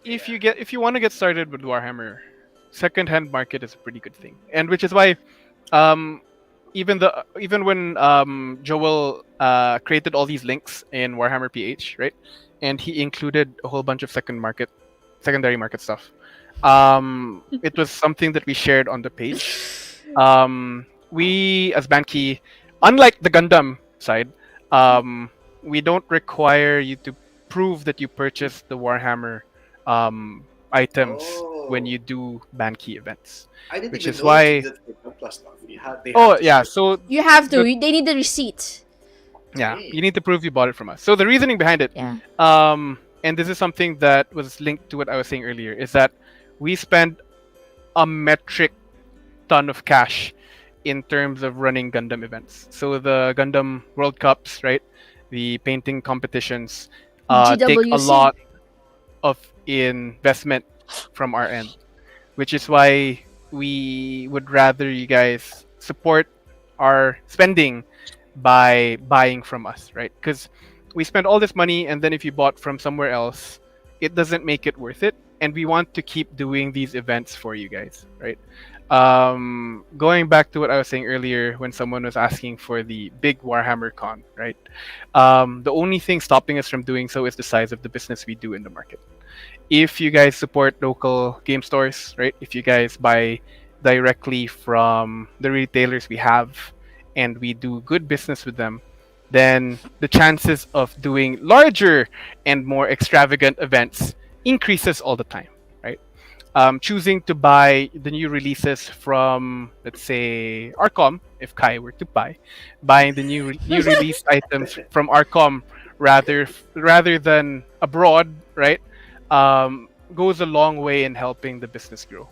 If you want to get started with Warhammer, second-hand market is a pretty good thing, and which is why, um, even when Joel created all these links in Warhammer PH, right, and he included a whole bunch of secondary market stuff. It was something that we shared on the page. We as Banky, unlike the Gundam side, we don't require you to prove that you purchased the Warhammer items when Oh, you do Banky events, I didn't which even is know you did why. that for Gunpla stuff. They have Oh to yeah, share. so You have to. the They need the receipt. yeah, Hey. you need to prove you bought it from us. So the reasoning behind it, Yeah. and this is something that was linked to what I was saying earlier, is that we spend a metric ton of cash in terms of running Gundam events. So the Gundam World Cups, right? The painting competitions take a GWC. lot of investment from our end, which is why we would rather you guys support our spending by buying from us, right? Because we spend all this money, and then if you bought from somewhere else, it doesn't make it worth it. And we want to keep doing these events for you guys, right? Going back to what I was saying earlier when someone was asking for the big Warhammer con, right? The only thing stopping us from doing so is the size of the business we do in the market. If you guys support local game stores, right? If you guys buy directly from the retailers we have and we do good business with them, then the chances of doing larger and more extravagant events increases all the time, right? Choosing to buy the new releases from, let's say, Arcom, if Kai were to buying the new release items from Arcom rather than abroad, right? Goes a long way in helping the business grow.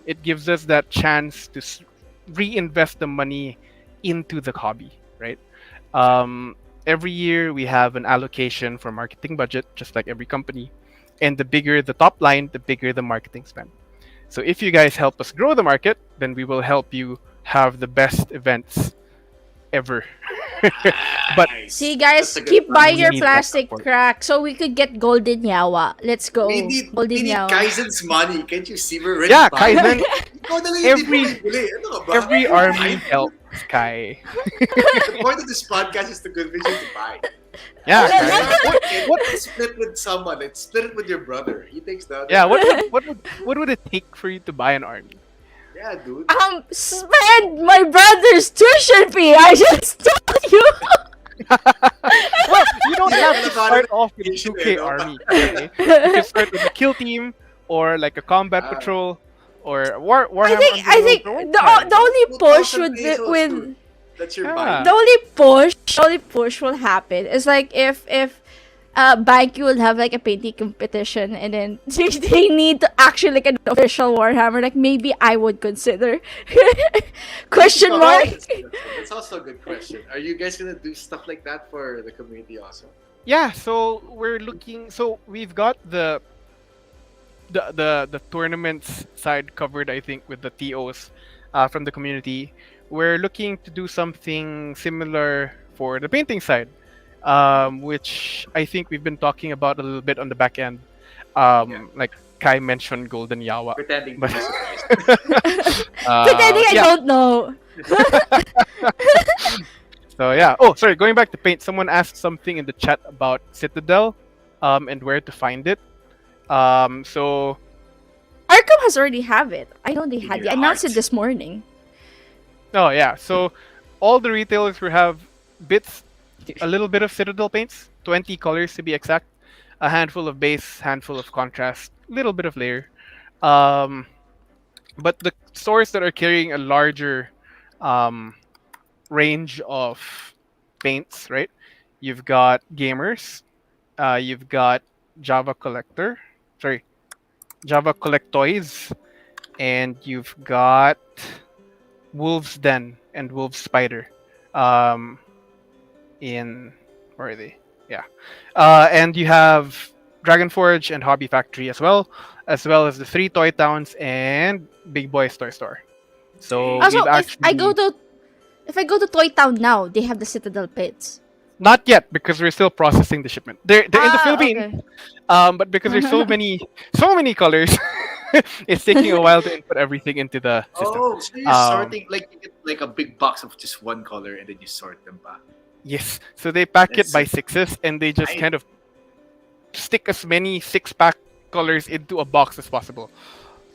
It gives us that chance to reinvest the money into the hobby, right? Every year we have an allocation for marketing budget, just like every company. And the bigger the top line, the bigger the marketing spend. So if you guys help us grow the market, then we will help you have the best events ever. But See, Nice. guys, That's a good keep plan. buying we your need that plastic support. crack so we could get golden yawa. Let's go. We Golden need yawa. Kaizen's money. Can't you see we're already Yeah, buying? Kaizen, Ikaw na lang yung every hindi bumibili. Ano ka ba? every You're army buying. helps Kai. The point of this podcast is to convince you to buy. Yeah, Kai. What split with someone? It's split it with your brother. He takes the other. Yeah, what would it take for you to buy an army? Yeah, dude. Spend my brother's tuition fee. I just told you. Well, you don't have to Kinda got start it. off with a You should 2K know. army. Okay? You can start with a kill team or like a combat Ah. patrol or Warhammer. I think Underworld the, or what? the only push 2,000 with pesos, with dude. That's your Yeah. buy. the only push will happen is like if Banky will have like a painting competition and then they need to actually like an official Warhammer, like maybe I would consider. Question Oh, mark. That's also a good question. Are you guys gonna do stuff like that for the community also? Yeah, so we're looking. So we've got the tournaments side covered, I think, with the TOs from the community. We're looking to do something similar for the painting side, which I think we've been talking about a little bit on the back end. Like Kai mentioned, Golden Yawa. Pretending to But- be surprised. Pretending I yeah. don't know. So yeah. Oh, sorry. Going back to paint, someone asked something in the chat about Citadel, and where to find it. So Arkham has already have it. I know they In had. your They announced heart. it this morning. oh yeah. So all the retailers will have bits, a little bit of Citadel paints, 20 colors to be exact, a handful of base, handful of contrast, little bit of layer. But the stores that are carrying a larger range of paints, right? You've got gamers, you've got Java Collector, sorry, Java Collect Toys, and you've got Wolf's Den and Wolf's Spider. Um, in where are they? Yeah, and you have Dragon Forge and Hobby Factory as well as the three toy towns and Big Boy's Toy Store. So Dang. Also, we've actually if I go to Toy Town now, they have the Citadel pits. not yet because we're still processing the shipment. They're in the Philippines, Okay. but because there's so many colors, it's taking a while to input everything into the system. Oh, so you're sorting like you get like a big box of just one color and then you sort them back. Yes, so they pack That's it by so sixes and they just nice. kind of stick as many 6-pack colors into a box as possible.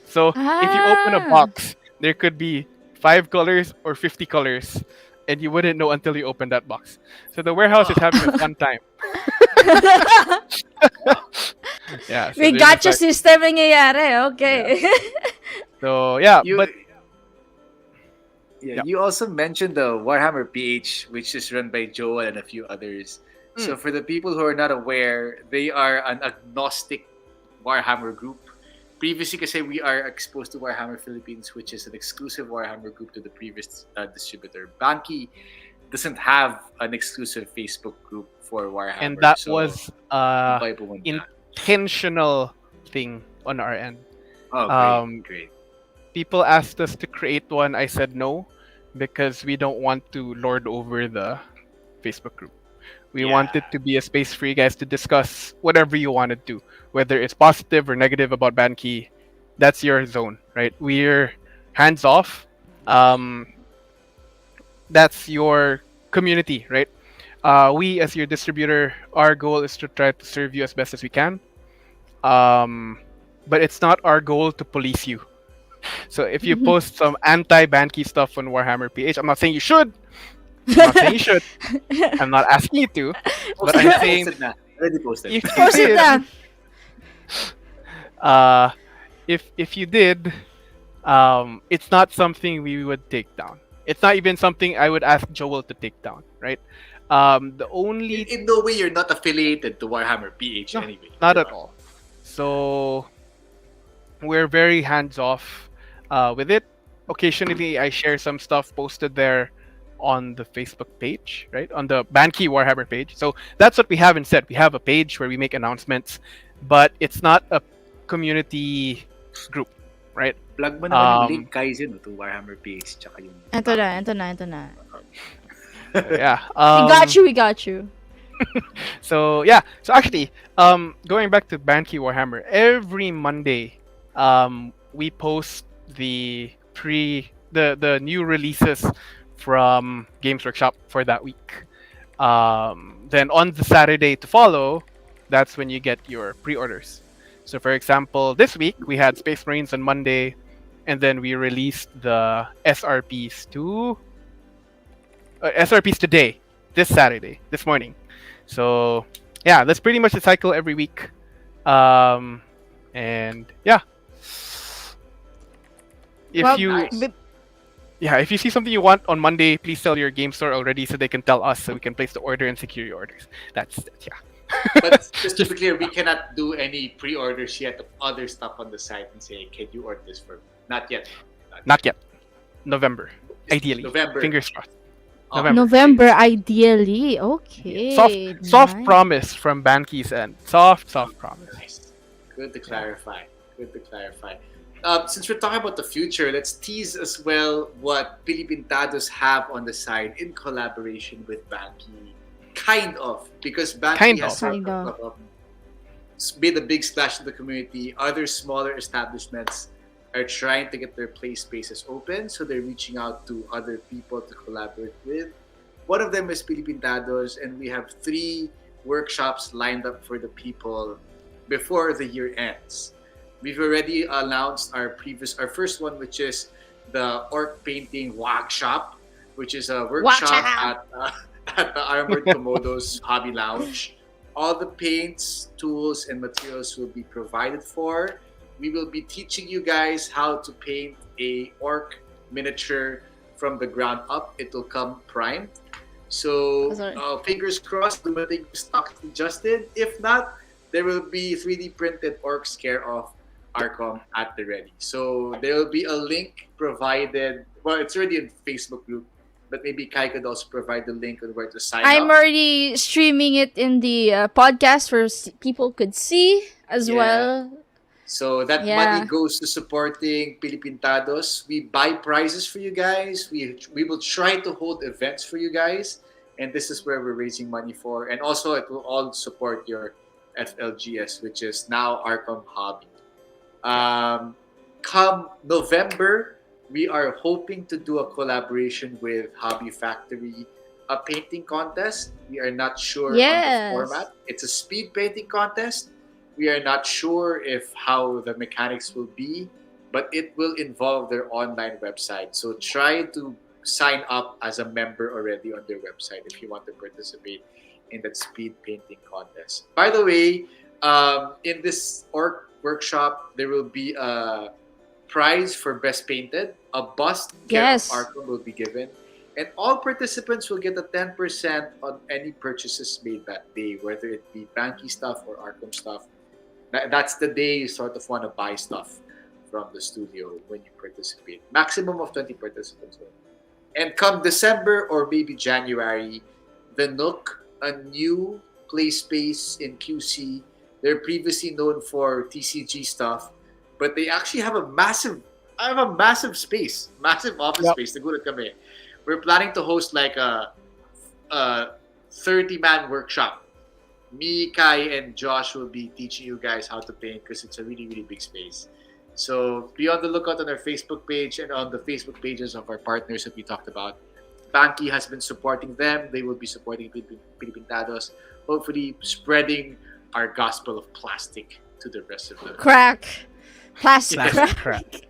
So if you open a Ah. box, there could be 5 colors or 50 colors, and you wouldn't know until you open that box. So the warehouse is having a fun time. Yeah. So We they're got just your like, system nangyayari. Okay. so yeah, You but Yeah, yeah. you also mentioned the Warhammer PH, which is run by Joel and a few others. So Mm. for the people who are not aware, they are an agnostic Warhammer group. Previously, kasi we are exposed to Warhammer Philippines, which is an exclusive Warhammer group to the previous distributor. Banky doesn't have an exclusive Facebook group for Warhammer. and that so, was buy po muna. intentional thing on our end. Oh, um, great. People asked us to create one. I said no because we don't want to lord over the Facebook group. We Yeah. want it to be a space for you guys to discuss whatever you wanted to, whether it's positive or negative about Banky. That's your zone, right? We're hands off. That's your community, right? We, as your distributor, our goal is to try to serve you as best as we can. But it's not our goal to police you. So if you post some anti-Banky stuff on Warhammer PH, I'm not saying you should. I'm not saying you should. I'm not asking you to. But I'm saying Posted na. Already posted. if you Post it did, na. if you did, it's not something we would take down. It's not even something I would ask Joel to take down, right? The only In no way you're not affiliated to Warhammer PH No, anyway. not Diba? at all. So we're very hands off with it. Occasionally, I share some stuff posted there on the Facebook page, right? On the Banky Warhammer page. So that's what we have instead. We have a page where we make announcements, but it's not a community group, right? Plug mo naman yung Um, link, Kaizen, to Warhammer PH. Tsaka yung... Ito na. Yeah. We got you, we got you. So yeah. So actually, going back to Banky Warhammer, every Monday, we post the the new releases from Games Workshop for that week. Then on the Saturday to follow, that's when you get your pre-orders. So for example, this week we had Space Marines on Monday, and then we released the SRPs today, this Saturday, this morning. So yeah, that's pretty much the cycle every week. And yeah, if Well, you Nice. if you see something you want on Monday, please tell your game store already so they can tell us so we can place the order and secure your orders. That's yeah. But just to be clear, we cannot do any pre-orders yet of other stuff on the site and say, can you order this for me? Not yet. Not yet. November, ideally. November. Fingers crossed. Oh, November, ideally. Okay. Soft nice. promise from Banky's end. Soft promise. Nice. Good to clarify. Since we're talking about the future, let's tease as well what Philippine Tados have on the side in collaboration with Banky. Kind of, because Banky Kind has of. sort Kind of. made a big splash in the community. Other smaller establishments are trying to get their play spaces open, so they're reaching out to other people to collaborate with. One of them is Philippine Tados, and we have 3 workshops lined up for the people before the year ends. We've already announced our first one, which is the Orc Painting Workshop, which is a workshop at the Armored Komodo's Hobby Lounge. All the paints, tools, and materials will be provided for. We will be teaching you guys how to paint a orc miniature from the ground up. It will come primed. So Sorry. fingers crossed, dumating yung stock ni Justin. If not, there will be 3D printed orc scare off Arcom at the ready. So there will be a link provided. Well, it's already in Facebook group, but maybe Kai could also provide the link on where to sign I'm up. already streaming it in the podcast where people could see as Yeah. well. So that money Yeah. goes to supporting Philippine Tados. We buy prizes for you guys. We will try to hold events for you guys, and this is where we're raising money for. And also, it will all support your FLGS, which is now Arcom Hobby. Um, Come November, we are hoping to do a collaboration with Hobby Factory, a painting contest. We are not sure on the Yes. format. It's a speed painting contest. We are not sure if how the mechanics will be, but it will involve their online website. So try to sign up as a member already on their website if you want to participate in that speed painting contest. By the way, in this workshop, there will be a prize for best painted. A bust care of Yes. Arkham will be given. And all participants will get a 10% on any purchases made that day, whether it be Banky stuff or Arkham stuff. That's the day you sort of want to buy stuff from the studio when you participate. Maximum of 20 participants. And come December or maybe January, the Nook, a new play space in QC. They're previously known for TCG stuff, but they actually have a massive space, massive office Yep. space. Siguro kami. We're planning to host like a 30-man workshop. Me, Kai, and Josh will be teaching you guys how to paint because it's a really, really big space. So be on the lookout on our Facebook page and on the Facebook pages of our partners that we talked about. Banky has been supporting them. They will be supporting Philippine Tados, hopefully spreading our gospel of plastic to the rest of the Crack. Plastic Plastic crack. crack.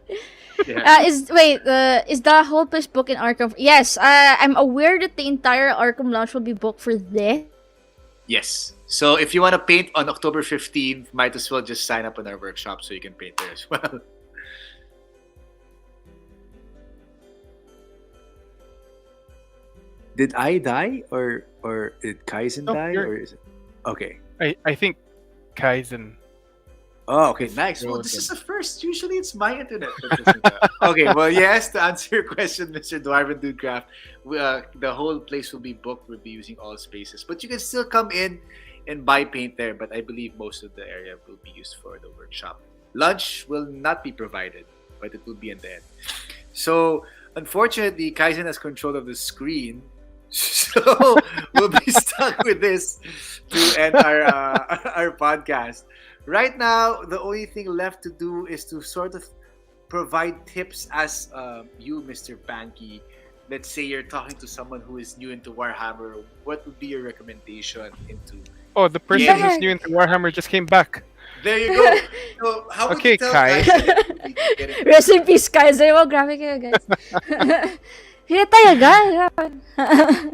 yeah. Is the whole place booked in Arkham? Yes, I'm aware that the entire Arkham launch will be booked for this. Yes. So if you want to paint on October 15th, might as well just sign up on our workshop so you can paint there as well. Did I die or did Kaizen No, die you're- or is it okay? I think Kaizen. Oh, okay. Nice. Well, Well this done. is the first. Usually it's my internet that doesn't okay, well, yes, to answer your question, Mr. Dwarven Dudecraft, the whole place will be booked. We'll be using all spaces. But you can still come in and buy paint there. But I believe most of the area will be used for the workshop. Lunch will not be provided, but it will be in the end. So, unfortunately, Kaizen has control of the screen. So, we'll be stuck with this to end our podcast. Right now, the only thing left to do is to sort of provide tips as you, Mr. Banky. Let's say you're talking to someone who is new into Warhammer. What would be your recommendation into? Oh, the person Yeah. who's new into Warhammer just came back. There you go. So how would Okay, you tell Kai. guys that we can get it? Rest in peace, guys. Well, grabe kayo, guys. Hina tayo, guys.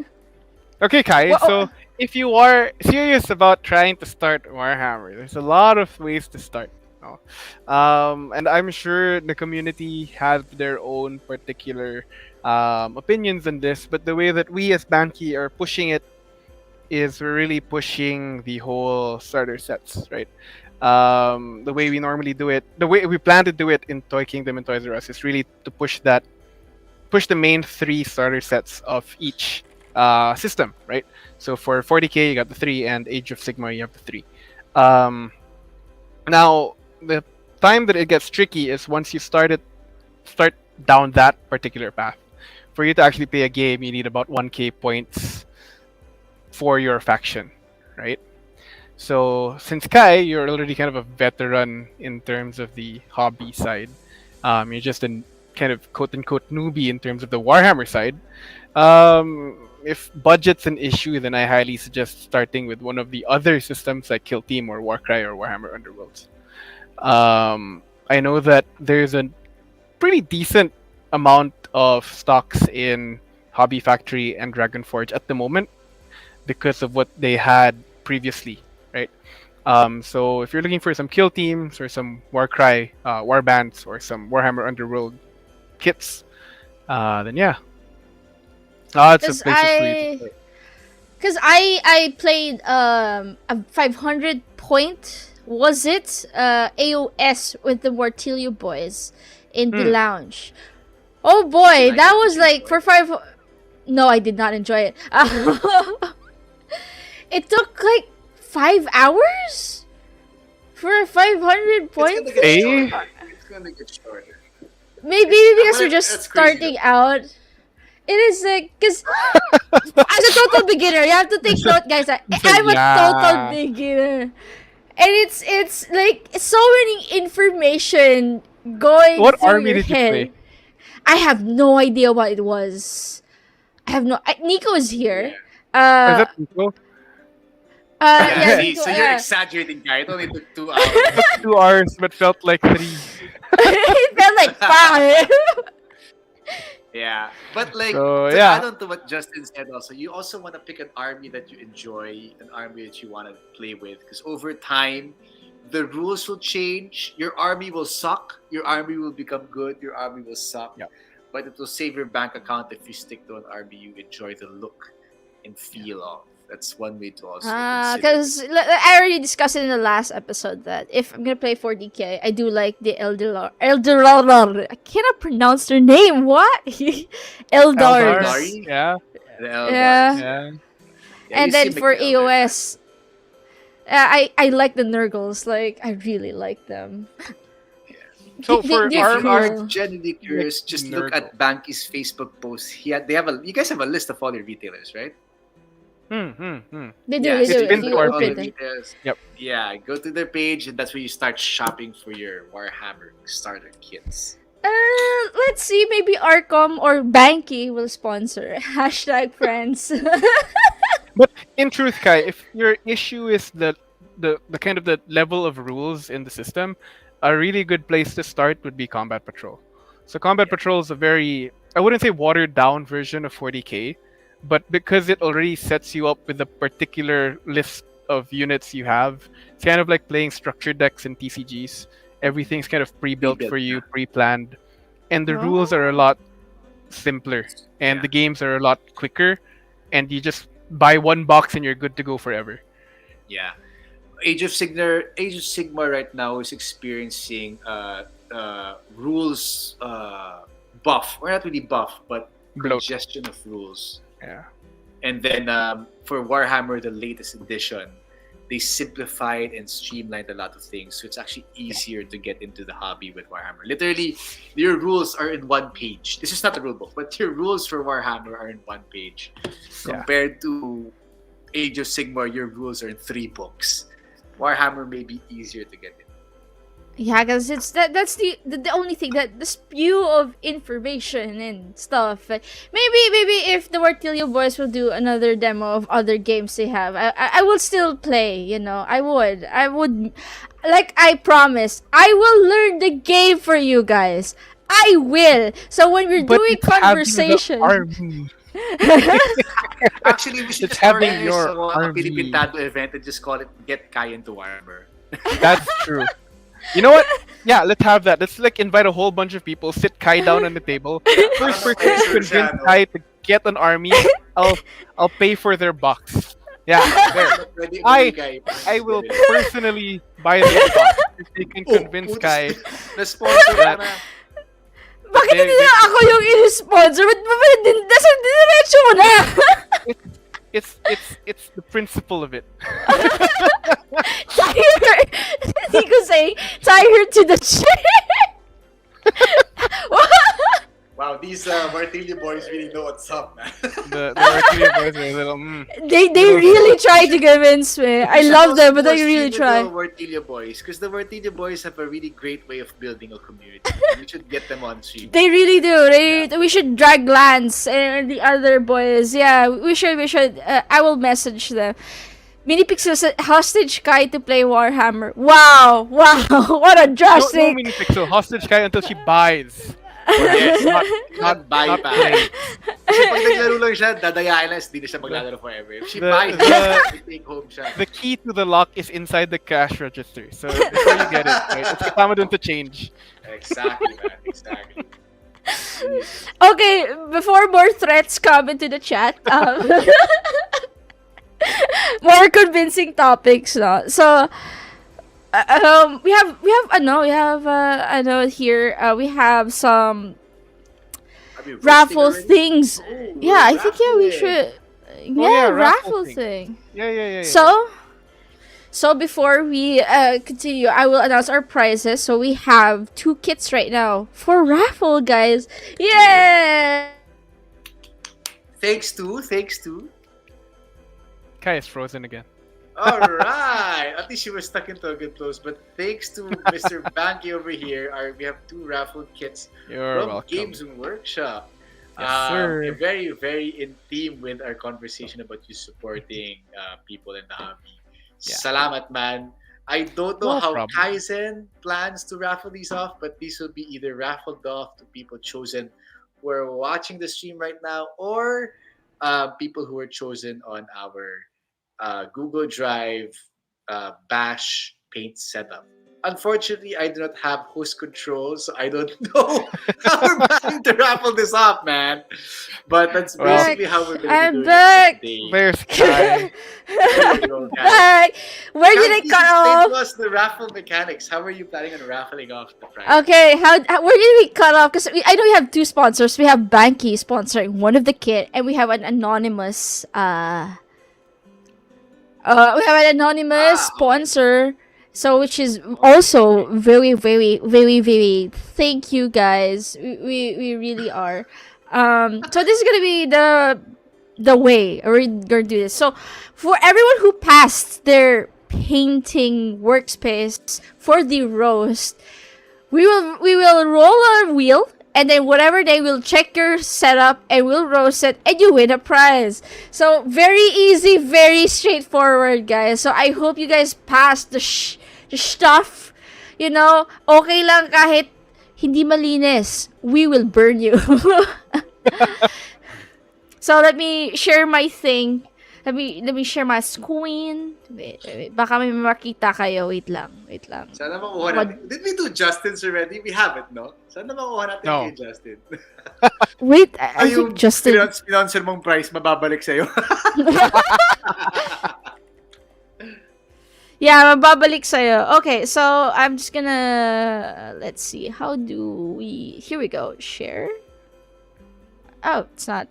Okay, Kai. Well, So if you are serious about trying to start Warhammer, there's a lot of ways to start. No? And I'm sure the community has their own particular opinions on this, but the way that we as Banky are pushing it is we're really pushing the whole starter sets, right? The way we normally do it, the way we plan to do it in Toy Kingdom and Toys R Us is really to push the main 3 starter sets of each system, right? So for 40k you got the 3, and Age of Sigmar you have the 3. Now the time that it gets tricky is once you start down that particular path. For you to actually play a game, you need about 1k points for your faction, right? So since Kai, you're already kind of a veteran in terms of the hobby side. You're just a kind of quote unquote newbie in terms of the Warhammer side. If budget's an issue, then I highly suggest starting with one of the other systems like Kill Team or Warcry or Warhammer Underworlds. I know that there's a pretty decent amount of stocks in Hobby Factory and Dragonforge at the moment because of what they had previously, right? So if you're looking for some kill teams or some Warcry warbands or some Warhammer Underworld kits, then yeah, lots of Because places for you to play. I played a 500 point was it AOS with the Mortilio boys in the lounge. Oh boy, that was like for 5. No, I did not enjoy it. It took like 5 hours for a 500 point. It's gonna get shorter. Maybe because we're just That's crazy, starting out. It is like, because as a total beginner, you have to take note, guys. I'm a total beginner, and it's like so many information going What through army your did you head. play? I have no idea what it was. I have no. Nico is here. Is that Nico? Yeah. See, Nico, so you're exaggerating, guy. It only took 2 hours. It took 2 hours, but felt like 3. It felt like 5. Yeah, but like So, to yeah. add on to what Justin said, also you also want to pick an army that you enjoy, an army that you want to play with, because over time, the rules will change. Your army will suck. Your army will become good. Your army will suck. Yeah. But it will save your bank account if you stick to an army you enjoy the look and feel of. That's one way to also consider. Because I already discussed it in the last episode that if I'm gonna play 40k, I do like the Eldar. I cannot pronounce their name. What? Eldars. Eldari? Yeah. The Eldars. Yeah. Yeah. Yeah, And you then seem for like the Eldar. AOS, I like the Nurgles. Like I really like them. So for They're If our you are cool. genuinely curious, just look Nurgle. at Banky's Facebook post. They have you guys have a list of all your retailers, right? They do. Yeah, They it's do. been If you to our open page. them. Yep. Yeah, go to their page, and that's where you start shopping for your Warhammer starter kits. Let's see. Maybe Arcom or Banky will sponsor. Hashtag friends. But in truth, Kai, if your issue is the kind of the level of rules in the system, a really good place to start would be Combat Patrol. So Combat Patrol is a very, I wouldn't say watered down version of 40k, but because it already sets you up with a particular list of units you have, it's kind of like playing structured decks in TCGs. Everything's kind of pre-built for you, pre-planned, and the rules are a lot simpler, and the games are a lot quicker, and you just buy one box and you're good to go forever. Yeah, Age of Sigmar right now is experiencing rules buff, or not really buff, but Bloat. congestion of rules. Yeah. And then for Warhammer, the latest edition, they simplified and streamlined a lot of things, so it's actually easier to get into the hobby with Warhammer. Literally, your rules are in one page. This is not the rule book, but your rules for Warhammer are in one page. Compared to Age of Sigmar, your rules are in 3 books. Warhammer may be easier to get in. Yeah, because it's that's the only thing, that the spew of information and stuff. Maybe if the Wartilio boys will do another demo of other games they have, I will still play. You know, I would. Like I promise, I will learn the game for you guys. I will. So when we're doing it's having the conversation. army. Actually, we should It's just having organize your a army. Philippine TADO event and just call it Get Kai into Warhammer. That's true. You know what? Yeah, let's have that. Let's like invite a whole bunch of people, sit Kai down on the table. First person to convince Kai to get an army, I'll pay for their box. Yeah, there. I will personally buy their box if they can convince Kai. Na-sponsor ka na. Bakit hindi na ako yung i-sponsor? Ba't ba diniretso mo na? It's the principle of it. Nico saying, tie her to the chair. Wow, these Martilio boys really know what's up, man. The Mercury boys are a little. They really try to convince me. I love them, but they really try. The Martilio boys, because the Martilio boys have a really great way of building a community. We should get them on stream. They really do. We should drag Lance and the other boys. Yeah, we should. I will message them. Mini Pixel said hostage Kai to play Warhammer. Wow, what a No drastic. mini pixel hostage Kai until she buys. Yes, Not buy not pa. play. Kasi pag naglaro lang siya, dadayain lang, hindi na siya maglalaro forever. If she buys, take home siya. The key to the lock is inside the cash register. So before you get it, right, it's kasama dun to change. Exactly, man. Exactly. Okay, before more threats come into the chat, more convincing topics. No? So, I know here. We have some Are we roasting raffle already? things. Oh, Yeah, I we're think yeah we raffling. should. Oh, yeah, raffle raffle thing. thing. Yeah. So before we continue, I will announce our prizes. So we have 2 kits right now for raffle, guys. Yeah. Thanks to. Kai is frozen again. All right. At least you were stuck into a good close. But thanks to Mr. Banky over here, we have 2 raffle kits You're from welcome. Games and Workshop. Yes, sir. You're very, very in theme with our conversation about you supporting people in the hobby. Yeah. Salamat, man. I don't know No how problem. Kaizen plans to raffle these off, but these will be either raffled off to people chosen who are watching the stream right now, or people who were chosen on our Google Drive Bash Paint setup. Unfortunately, I do not have host control, so I don't know how we're planning to raffle this off, man. But that's Well, basically how we're going to I'm be doing back. it today. There's Kai. There you go, guys. Back. Where did Kai, it please cut explain off? to us the raffle mechanics. How are you planning on raffling off the prize? Okay, where did we cut off? Because I know we have 2 sponsors. We have Banky sponsoring one of the kit, and we have an anonymous sponsor. So which is also very, very, very, very. Thank you guys. We really are. So this is gonna be the way we're gonna do this. So for everyone who passed their painting workspace for the roast, we will roll a wheel, and then whatever day we'll check your setup and we'll roast it, and you win a prize. So very easy, very straightforward, guys. So I hope you guys pass the stuff. You know, okay lang kahit hindi malinis. We will burn you. So let me share my thing. Let me share my screen. Wait. Baka may makita kayo. Wait lang. Sana makuha natin. Did we do Justin's already? We haven't, no? Sana makuha natin No. kay Justin. Wait, I think Justin. Sponsor mong price, mababalik sa'yo. Yeah, mababalik sa'yo. Okay, so I'm just gonna... Let's see. How do we... Here we go. Share. Oh, it's not.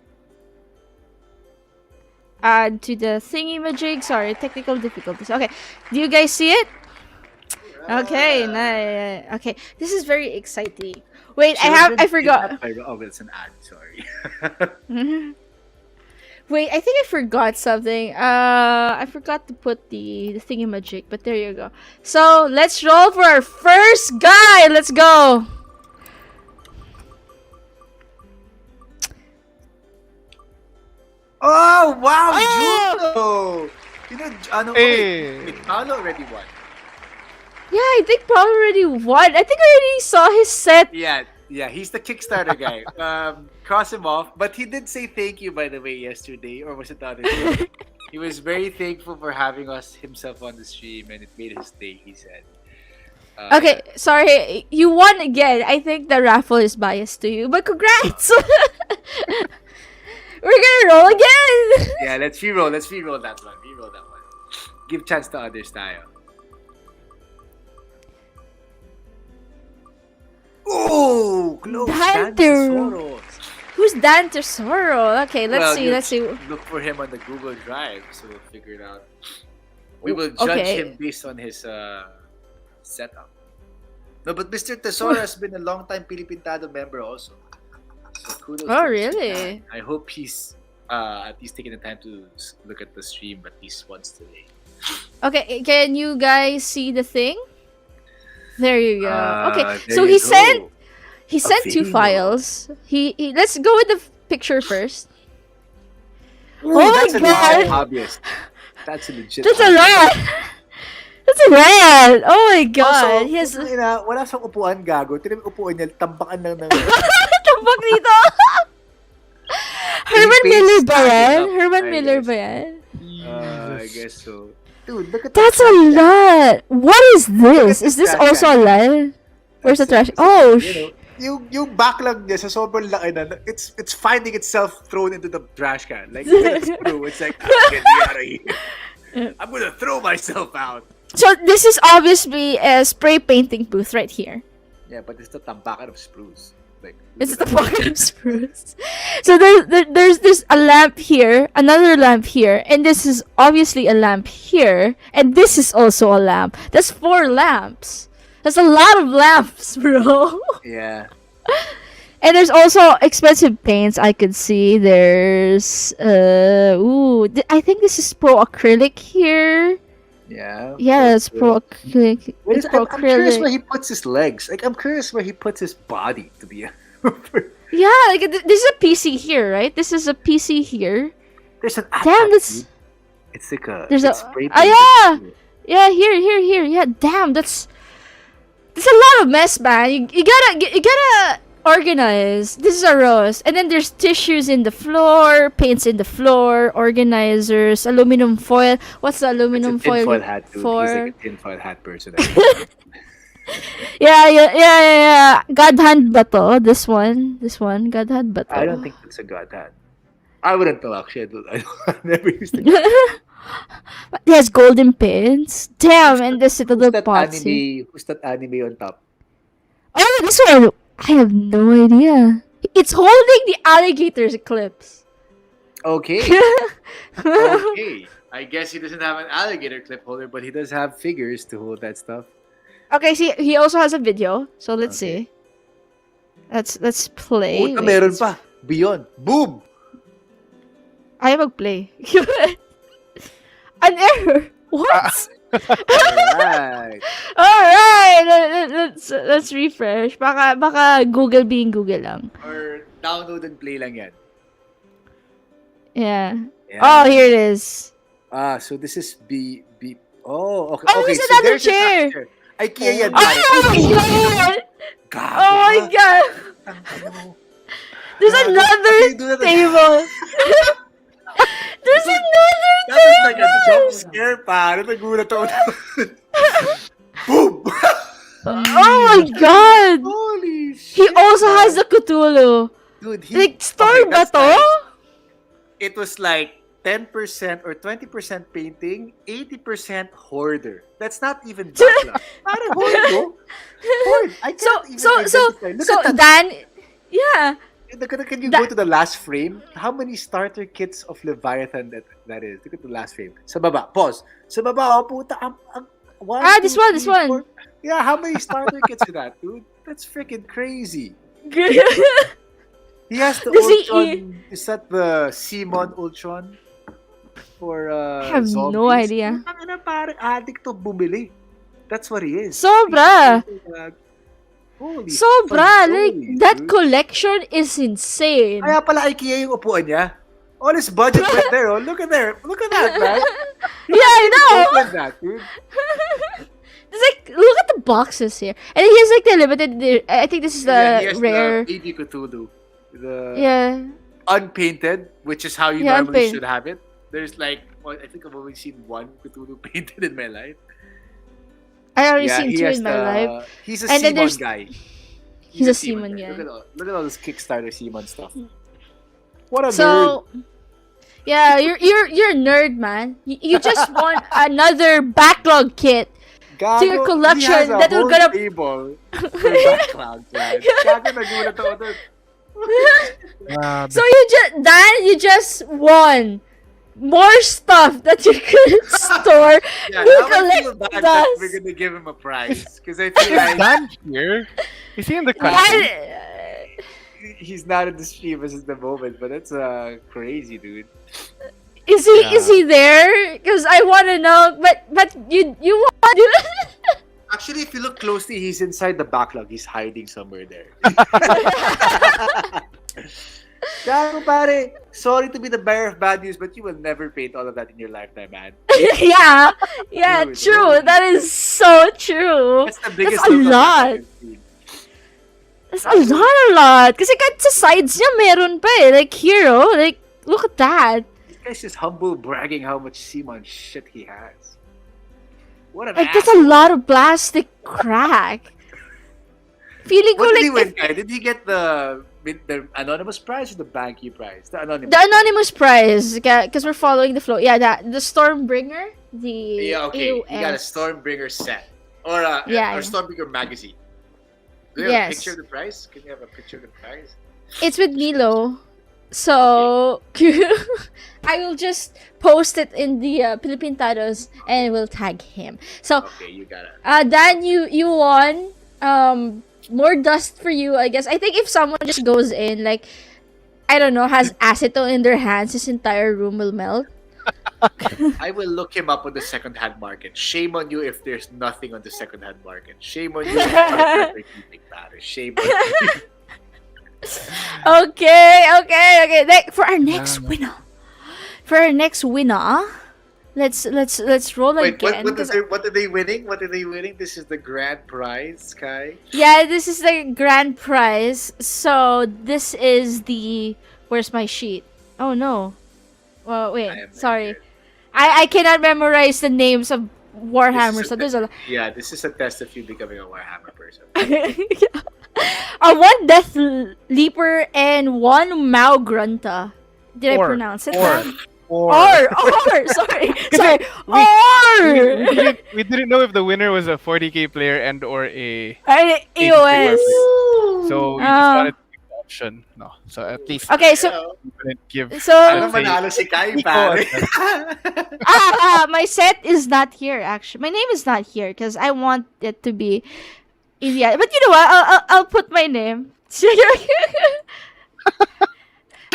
Add to the thingy-majig. Sorry, technical difficulties. Okay, do you guys see it? Okay, nice. Okay, this is very exciting. Wait, I forgot. Oh, it's an ad. Sorry. Wait, I think I forgot something. I forgot to put the thingy-majig, but there you go. So, let's roll for our first guy. Let's go. Oh, wow! Oh! Juno! You know, ano, Hey. wait, Paolo already won. Yeah, I think Paul already won. I think I already saw his set. Yeah, he's the Kickstarter guy. Cross him off. But he did say thank you, by the way, yesterday. Or was it the other day? He was very thankful for having us himself on the stream, and it made his day, he said. Okay, sorry. You won again. I think the raffle is biased to you. But congrats! We're gonna roll again! Yeah, let's reroll that one. Give chance to others tayo. Oh, close. Dan Dan Tesoro. Who's Dan Tesoro? Okay, let's see. Look for him on the Google Drive, so we'll figure it out. We will judge Okay. him based on his setup. No, but Mr. Tesoro has been a long-time Philippine TADO member also. So kudos to Oh, Mr. really? Dan. I hope he's at least taking the time to look at the stream at least once today. Okay, can you guys see the thing? There you go. Okay, There so you he sent two video. files. He let's go with the picture first. Ooh, Oh my that's a God. legit hobbyist. That's a legit That's a hobbyist. lot. That's a lot. Oh my god. Also, He has wala sa upuan, gago. Tinan mo yung upuan niya, tambakan lang ng... tumbak dito. Herman He Miller pays ba yan? standing up, Herman I Miller guess. ba yan? I guess so. Dude, look at That's a lot. What is this? Is this trash also a line? Where's the trash? Oh, yung backlog niya sa sobrang laki na, it's finding itself thrown into the trash can. Like, it's through. It's like, get me out of here. I'm gonna throw myself out. So this is obviously a spray painting booth right here. Yeah, but it's the tambakan of spruce. Like It's the pocket of spruce. So there's this a lamp here, another lamp here, and this is obviously a lamp here, and this is also a lamp. That's 4 lamps. That's a lot of lamps, bro. Yeah. And there's also expensive paints I could see. There's I think this is pro acrylic here. Yeah. Yeah, it's pro acrylic. Wait, It's pro I'm curious acrylic. where he puts his legs. Like I'm curious where he puts his body. To be Yeah, like this is a PC here, right? This is a PC here. there's an Damn, that's It's like a. there's it's a spray yeah. painted. Yeah, here. Yeah, damn, that's a lot of mess, man. You gotta organize. This is a rose, and then there's tissues in the floor, paints in the floor, organizers, aluminum foil. What's the It's a aluminum foil tinfoil hat, dude. He's for? like a tinfoil hat person. Yeah. God hand ba to? This one, God hand ba to? I don't think it's a god hat. I wouldn't know actually. I've never used it. It has golden pins. Damn, and this Who's little that pots here. anime? Who's that anime on top? Oh, this one. I have no idea. It's holding the alligator's clips. Okay. Okay. I guess he doesn't have an alligator clip holder, but he does have figures to hold that stuff. Okay, see, he also has a video. So let's Okay. see. Let's play. Puta, Wait, meron let's- pa. Beyond. Boom! Ayaw mag-play. An error. What? Alright. Alright. Let's refresh. Baka Google being Google lang. Or download and play lang yan. Yeah. Yeah. Oh, here it is. So this is B. Oh, okay. Oh, okay, there's so another there's your chair. chair. IKEA yan, Oh pare. my god! Gago Oh my ka. god! Ano? There's Gago. another Okay, do that again. table. There's another That was like a jump scare, pare. Nagulat ako. Boom! Oh my god! Holy He shit. also man. has the Cthulhu. Dude, Like, store ba that's to? like- it was like 10% or 20% painting, 80% hoarder. That's not even backlog. Parang hoard. I can't even identify. Look So at that. Dan, yeah. Can you that- go to the last frame? How many starter kits of Leviathan that is? Look at the last frame. Sa baba. Pause. Sa baba, oh, puta. One, This two, one, three, this one. four. Yeah, how many starter kits is that, dude? That's freaking crazy. He has the Does he Ultron. Is that the Simon Ultron? For I have zombies? no idea. Ang parang addict to bumili. That's what he is. Sobra. Holy Sobra. fuck, Like, holy, that dude. collection is insane. Kaya pala IKEA yung upuan niya. All his budget went there. Oh. Look at there. Look at that, man. Yeah, I know. Look at that, dude. It's like, look at the boxes here. And he has like the limited, I think this is the Yeah, he has rare. the baby Cthulhu. The Yeah. unpainted, which is how you Yeah, normally unpainted. should have it. There's like, I think I've only seen one Cthulhu painted in my life. I already Yeah, seen he 2 has in my life. He's a And then Simon there's- guy. He's a Simon guy. guy. Look at all this Kickstarter Simon stuff. What a nerd. So, yeah, you're a nerd, man. You just want another backlog kit. Gago, to your collection he has a that will whole gonna- table for background, man. Gago, nagulat ako doon. So you just won more stuff that you could store. Yeah, You now I collect feel bad that dust. we're gonna give him a prize. Because I feel Is like Dan here? Is he in the country? Why- he's not in the stream at the moment, but that's crazy, dude. Is he there? Because I want to know. But you want. Actually, if you look closely, he's inside the backlog. He's hiding somewhere there. Gago, pare. Sorry to be the bearer of bad news, but you will never paint all of that in your lifetime, man. yeah, Dude, true. holy That is so true. That's the biggest That's a look I've lot. ever seen. That's a lot. Kasi kahit sa sides niya meron pa eh. Like here, oh. Like, look at that. This guy's just humble bragging how much Simon shit he has. What an Like, ass. that's a lot of plastic crack. Feeling ko What did he like win, guy? Did he get the the anonymous prize or the banky prize? The anonymous. The anonymous prize, because we're following the flow. Yeah, the Stormbringer, the Yeah, okay. AOS. You got a Stormbringer set or a Yeah. or Stormbringer magazine. Do you have a Yes. picture of the prize? Can you have a picture of the prize? It's with Milo. So I will just post it in the Philippine Tados and we'll tag him. So Okay, you got it. Dan, you won. More dust for you, I guess. I think if someone just goes in, like, I don't know, has acetone in their hands, his entire room will melt. I will look him up on the second-hand market. Shame on you if there's nothing on the second-hand market. Shame on you if you're not perfectly matter. Shame on you. Okay. Like, for our next winner. Let's roll Wait, again. what are they winning? What are they winning? This is the grand prize, Kai. Yeah, this is the grand prize. So this is the. Where's my sheet? Oh no. Well, I wait. am Sorry. not I cannot memorize the names of Warhammer. So there's a. Yeah, this is a test of you becoming a Warhammer person. One Death Leaper and one Mao Grunta. Did I pronounce it? Or Sorry. we didn't know if the winner was a 40k player and or a AOS. so we just wanted to give the option. No, so at least Okay, so we couldn't give. so Ano manalo si Kai, pare? my set is not here actually. My name is not here because I want it to be India. But you know what? I'll put my name.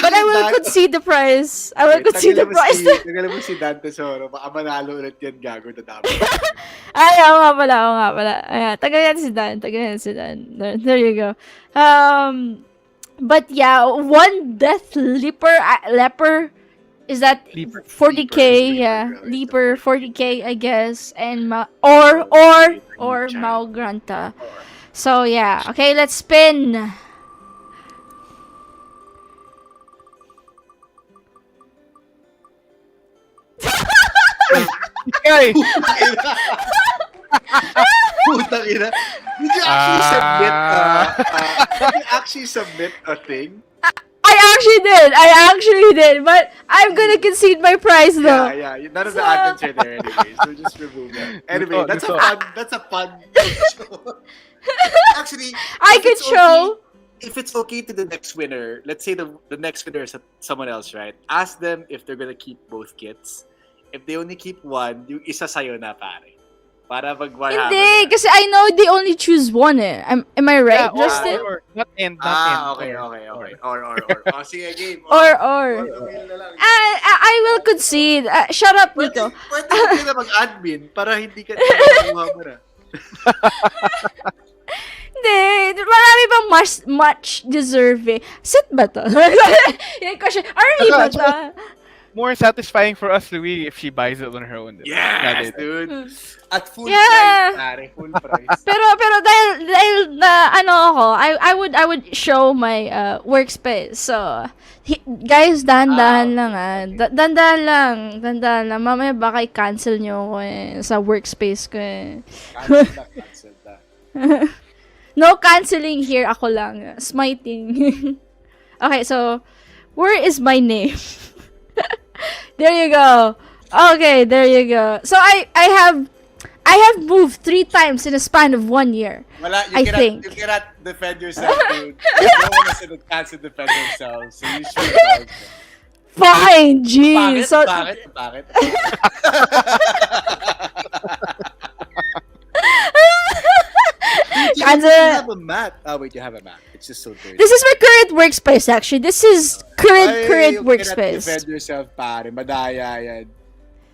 But I will concede the prize. I will concede the prize. Tagalan mo si Dan Tesoro. Baka manalo ulit yan, gago na dapat. Ay, oo nga pala. Ayan, tagalan si Dan. There you go. But yeah, one Death Leper, is that Leaper. 40k? Yeah, Leaper 40k, I guess, and or Mao Granta. So yeah, okay, let's spin. Hey! Putang ina. Did you actually submit a thing? I actually did, but I'm gonna concede my prize though. Yeah. None of the admins are there anyways. So just remove them. Anyway, that's a fun show. Actually, I if could it's show. if it's okay to the next winner, let's say the next winner is someone else, right? Ask them if they're gonna keep both kits. If they only keep one, yung isa sa'yo na, pare. Para mag-Warhammer. Hindi, kasi I know they only choose one eh. Am I right, Yeah, Justin? or not end. Okay. Or. Sige, game. Or. Na lang. I will concede. Shut up, Nico. Pwede ka na mag-admin para hindi ka makuha mo na. Hindi. Marami bang much deserve eh. Sit ba to? Yung question, army ba to? More satisfying for us, Louis, if she buys it on her own. Yes, dude. At full Yeah. price, pare. Full price. Pero dahil na ano ako, I would show my workspace. So guys, dahan-dahan lang Dahan-dahan lang. Mamaya baka i-cancel nyo ako sa workspace ko eh. Cancel na. No canceling here, ako lang. Smiting. Okay, so where is my name? There you go. Okay, there you go. So I have moved 3 times in a span of 1 year. Wala, I think. You cannot defend yourself, dude. No one is in a chance to defend themselves. So you should. Fine, geez. Bakit? You have a mat. Oh, wait, you have a mat. It's just so dirty. This is my current workspace, actually. This is current You cannot workspace. defend yourself, pare. Madaya yan.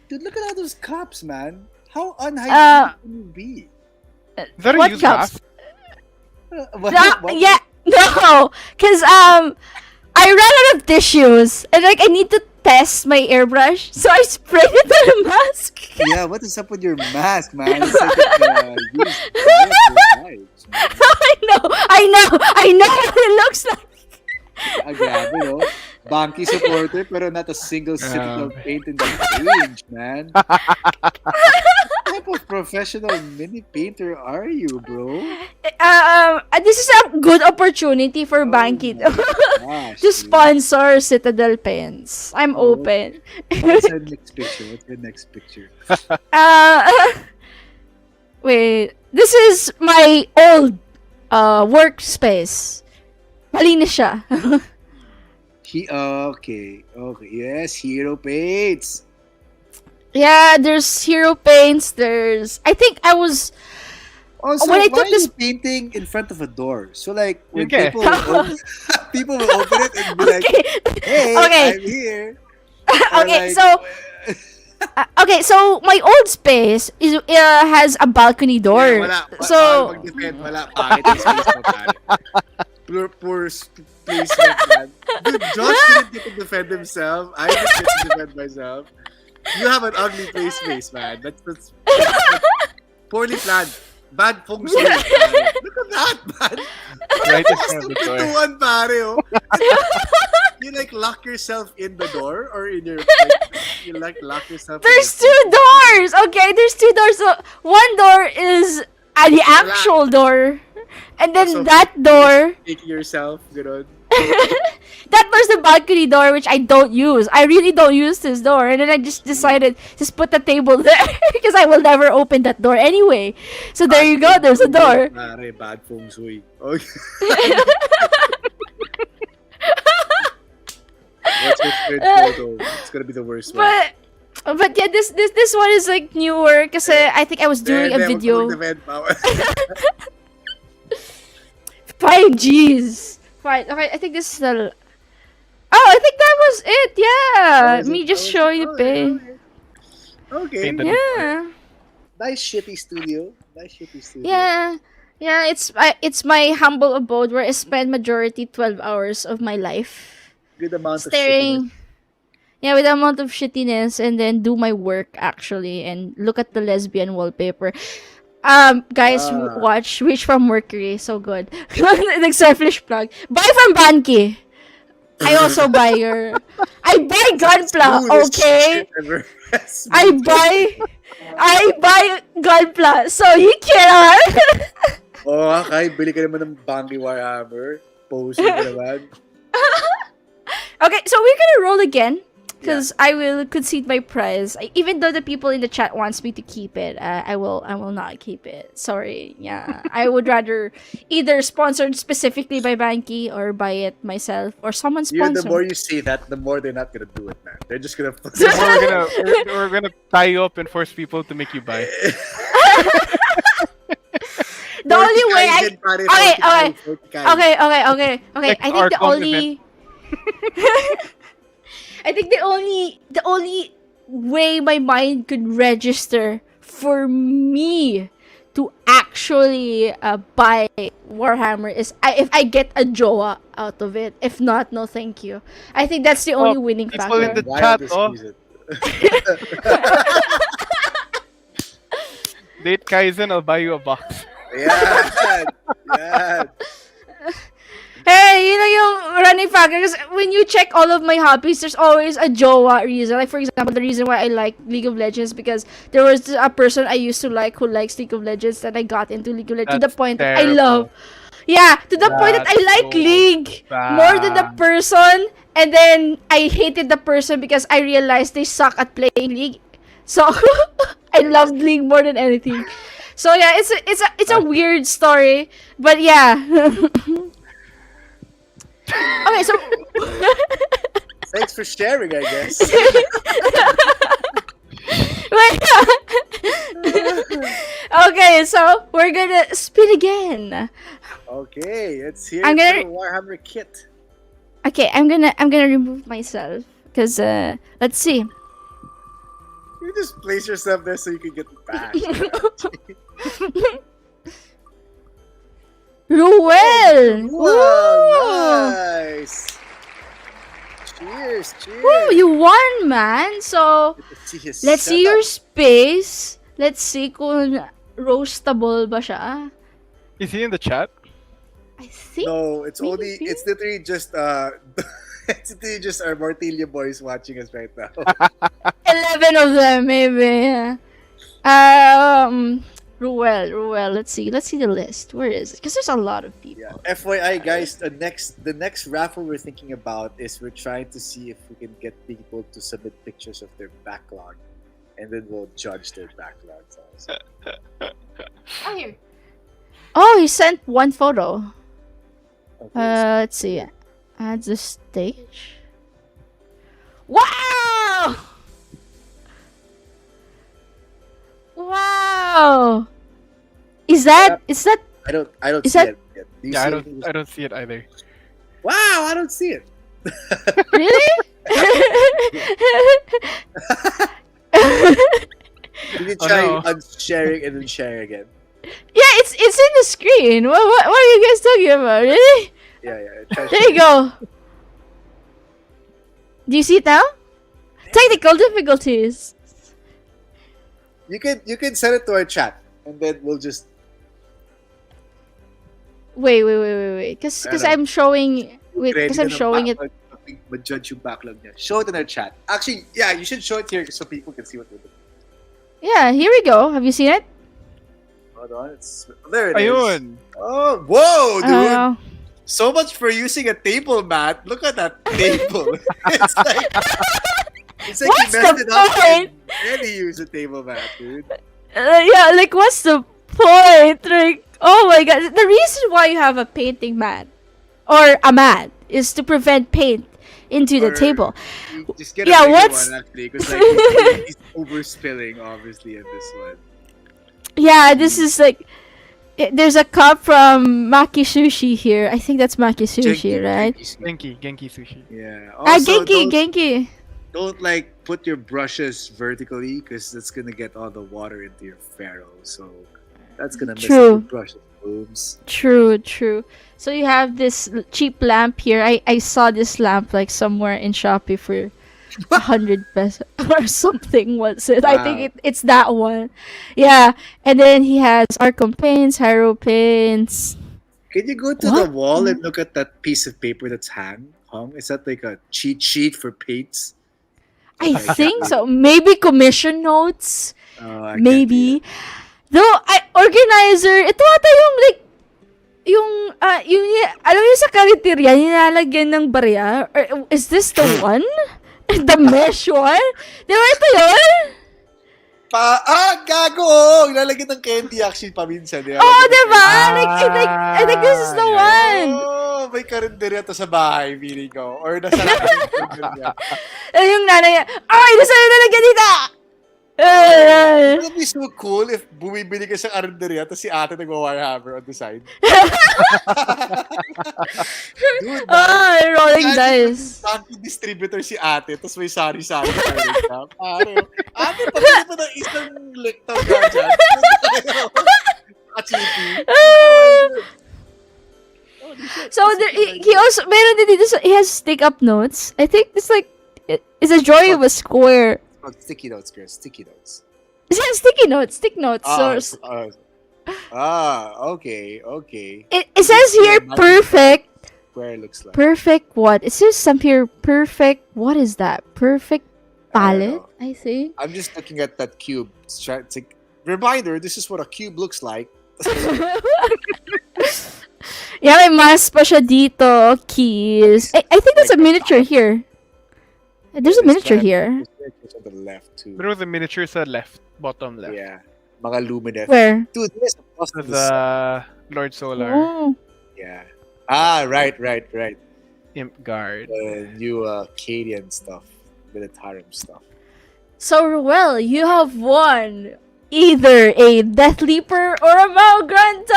Dude, look at all those cups, man. How unhygienic can you be? Is that a What used cups? mask? What? Yeah, no, cause I ran out of tissues and like I need to test my airbrush, so I sprayed it on a mask. Yeah, what is up with your mask, man? It's like used I know what it looks like. Grabe, no? Banky supporter, pero not a single sip of paint in the range, man. What type of professional mini painter are you, bro? This is a good opportunity for Banky Gosh, to dude. sponsor Citadel Pens. I'm open. What's the next picture? What's the next picture? Wait, this is my old workspace. Malinis siya. Okay. Yes, hero paints. Yeah, there's hero paints. I think I was. Also, When I why took are this- you painting in front of a door? So like when Okay. people will open it and be like, Okay. "Hey, Okay. I'm here." Or Okay, like, so so my old space is has a balcony door. So mag-defend, wala. Pangit yung space mo, pare. Poor placement, man. Dude, Josh didn't get to defend himself. I didn't get to defend myself. You have an ugly place space, man. That's poorly planned. Bad feng shui, pare. Look at that, man. Right in front of the door. Pintuan, pare, oh. You like lock yourself in the door or in your you like lock yourself there's in two doors. Okay, there's two doors. So one door is the actual door, and then Also, that door. take yourself, gano'n. That was the balcony door, which I don't use. I really don't use this door. And then I just decided, just put the table there. Because I will never open that door anyway. So there you go, there's a door. Pare, bad feng shui. Okay. What's your third photo? It's gonna be the worst one. But yeah, this one is like newer. Kasi I think I was doing a video. 5Gs. Fine. Okay, I think this is the. Oh, I think that was it. Yeah, me just showing the pay. Okay. Paint the- Yeah, Nice shitty studio. yeah, yeah. It's my humble abode where I spend majority 12 hours of my life Good amount of staring. Yeah, with the amount of shittiness, and then do my work actually, and look at the lesbian wallpaper. Guys, watch Reach from Mercury, so good. Like selfish plug. Buy from Banky. I also buy I buy Gunpla, okay? I buy Gunpla, so you can. Oh, Kai, bili ka naman ng Banky Warhammer. Poser ka naman. Okay, so we're gonna roll again. Because I will concede my prize. Even though the people in the chat wants me to keep it, I will not keep it. Sorry. Yeah. I would rather either sponsored specifically by Banky or buy it myself or someone sponsor. The more you say that, the more they're not gonna do it, man. They're just gonna. we're gonna tie you up and force people to make you buy. The only way Okay. Like I think our the only I think the only way my mind could register for me to actually buy Warhammer is if I get a jowa out of it. If not, no thank you. I think that's the only winning people in factor. the chat, Date Kaizen, I'll buy you a box. Yeah. Hey, you know yung running factor. Because when you check all of my hobbies, there's always a jowa reason. Like, for example, the reason why I like League of Legends because there was a person I used to like who likes League of Legends that I got into League of Legends to the That's point that I terrible. love. Yeah, to the point that I That's like so League more than the bad. person. And then I hated the person because I realized they suck at playing League. So I loved League more than anything. So yeah, it's a weird story, but yeah. Okay, so Thanks for sharing, I guess. Okay, so we're gonna spin again. Okay, let's hear I'm it gonna- for Warhammer Kit. Okay, I'm gonna remove myself because let's see. You just place yourself there so you can get bashed. Ruel! Wow, nice. Cheers. Woo, you won, man. So let's see your space. Let's see kung roastable ba siya. Is he in the chat? I think No, it's maybe. it's literally just It's just our Mortilia boys watching us right now. 11 of them, maybe. Yeah. Ruel. Let's see the list. Where is it? Because there's a lot of people. Yeah. FYI, guys, the next raffle we're thinking about is we're trying to see if we can get people to submit pictures of their backlog, and then we'll judge their backlogs also. Oh, here. Oh, he sent one photo. Okay, Let's see. Add the stage. Wow! Wow! Is that I don't is see that- it yet. Do you Yeah, see I it? don't see it either. Wow, I don't see it. really? You can Oh, try no. unsharing and then share again. Yeah, it's in the screen. What are you guys talking about? Really? Yeah. Try There you go. Do you see it now? Technical difficulties. You can send it to our chat, and then we'll just. Wait. Because I'm showing. Wait, Ready because I'm na ng showing it. backlog. Ma-judge yung backlog niya. Show it in our chat. Actually, yeah, you should show it here so people can see what we're doing. Yeah, here we go. Have you seen it? Hold on, there it is. Ayun. Oh, whoa, dude! Uh, So much for using a table mat. Look at that table. it's like What's you messed the it up point? and you use a table mat, dude. yeah, like what's the point? Like, oh my god, the reason why you have a painting mat or a mat is to prevent paint into the Or table. You just get Yeah, a bigger what's- one actually, because like he's overspilling obviously in this one. Yeah, this is like there's a cup from Maki Sushi here. I think that's Maki Sushi, right? Genki sushi. Yeah. Ah, Also, Genki. don't like put your brushes vertically because that's gonna get all the water into your ferrule. So that's gonna mess up True. your brushes booms. True. So you have this cheap lamp here. I saw this lamp like somewhere in Shopee for 100 pesos or something. Was it? I think Wow. it's that one. Yeah, and then he has Arcom paints, Haro paints. Can you go to the What? wall and look at that piece of paper that's hung? Is that like a cheat sheet for paints? I Okay, think got so. Maybe commission notes. I can't Maybe. read Though, organizer, ito ata yung like, yung, alam mo yung sa karinderya, nilalagyan ng barya? Or, is this the one? The mesh one? Di ba ito yun? Gago! Ilalagyan ng candy actually paminsan. Oh, di ba? Like, I think this is the one. Oh, may karinderya to sa bahay, feeling ko. Or nasa karinderya. Yung nanay niya, ay, nasa na nalagyan dito! It would be so cool if bumibili ka sa karinderya tapos si ate nag-wirehammer on the side. Dude, Rolling dice. Donkey distributor si ate tapos may sari-sari pa rin siya. Pare, ate, pagkili pa ng isang lector ka dyan. Kachipi. So there, he also meron din dito he has stick up notes. I think it's like it's a drawing of a square. Oh, sticky notes, girl. Sticky notes. It's yeah, stick notes. Okay. It says here perfect. Where it looks like. Perfect what? It says some here perfect. What is that? Perfect palette, I think. I'm just looking at that cube. It's like, reminder, this is what a cube looks like. Yeah, may mask pa siya dito. Keys. I think there's a miniature here. There's a miniature here. There's on the left too. There was a miniature sa bottom left. Yeah. Mga Luminef. Where? Dude, there's a bust of the The Lord Solar, Oh. Yeah. Right. Imp Guard. The new Cadian stuff. Militarum stuff. So, Ruel, you have won either a Death Leaper or a Mao Granta!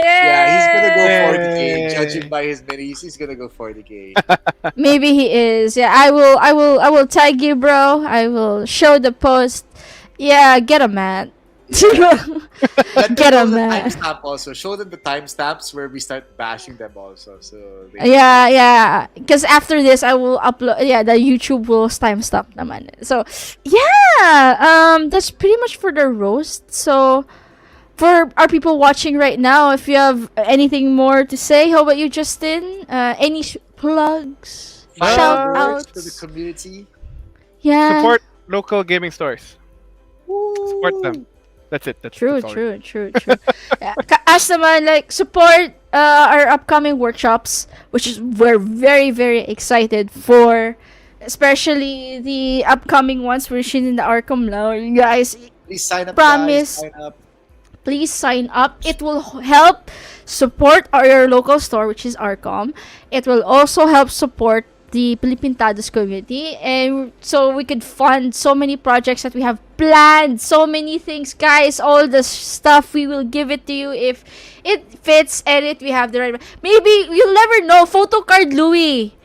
Yeah, he's gonna go Yay! 40k. Judging by his minis, he's gonna go 40k. Maybe he is. Yeah, I will tag you, bro. I will show the post. Yeah, get a man. Let them Get know him, the man. timestamp also. Show them the timestamps where we start bashing them also. So they Yeah. Because after this, I will upload. Yeah, the YouTube will timestamp naman. So, yeah. That's pretty much for the roast. So, for our people watching right now, if you have anything more to say, how about you, Justin? Any plugs? Shout Fireworks outs. to the community. Yeah. Support local gaming stores. Support them. That's it. True, that's all. true. Yeah, as naman, like, support our upcoming workshops, which is we're very, very excited for, especially the upcoming ones we're in the Arkham Law. You guys, Please sign up, Promise. guys. Sign up. please sign up. It will help support our local store, which is Arcom. It will also help support the Philippine Tados community, and so we could fund so many projects that we have planned, so many things, guys. All the stuff, we will give it to you if it fits and it we have the right. Maybe you'll never know. Photo card Louis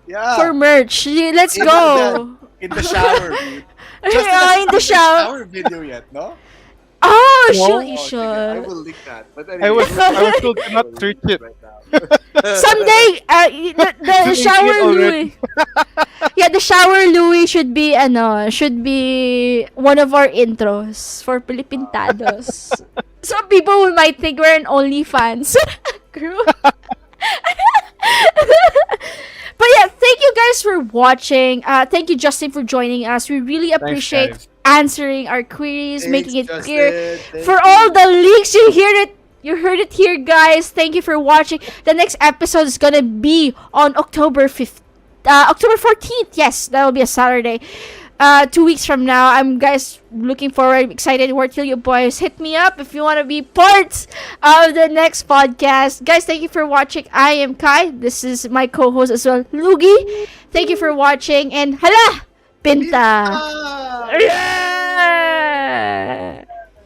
Yeah. for merch. Let's Yeah, go. in the shower, dude. In the shower. video yet, no? Oh, No. shoot, you Oh, sige, I should. will link that. But I was told to not search it. right now. Someday, the Doing shower it already. Louis. Yeah, the shower Louis should be one of our intros for Philippine Tados. Some people might think we're an OnlyFans crew. But yeah, thank you guys for watching. Thank you, Justin, for joining us. We really appreciate guys. answering our queries, making it Thanks, clear. Justin. Thank For you. all the leaks, you heard it here, guys. Thank you for watching. The next episode is gonna be on October 14th. Yes, that will be a Saturday. 2 weeks from now. I'm guys looking forward, excited. Where till you boys, hit me up if you want to be part of the next podcast. Guys, thank you for watching. I am Kai. This is my co-host as well, Lugi. Thank you for watching, and hala, Pinta. Ah! Yeah!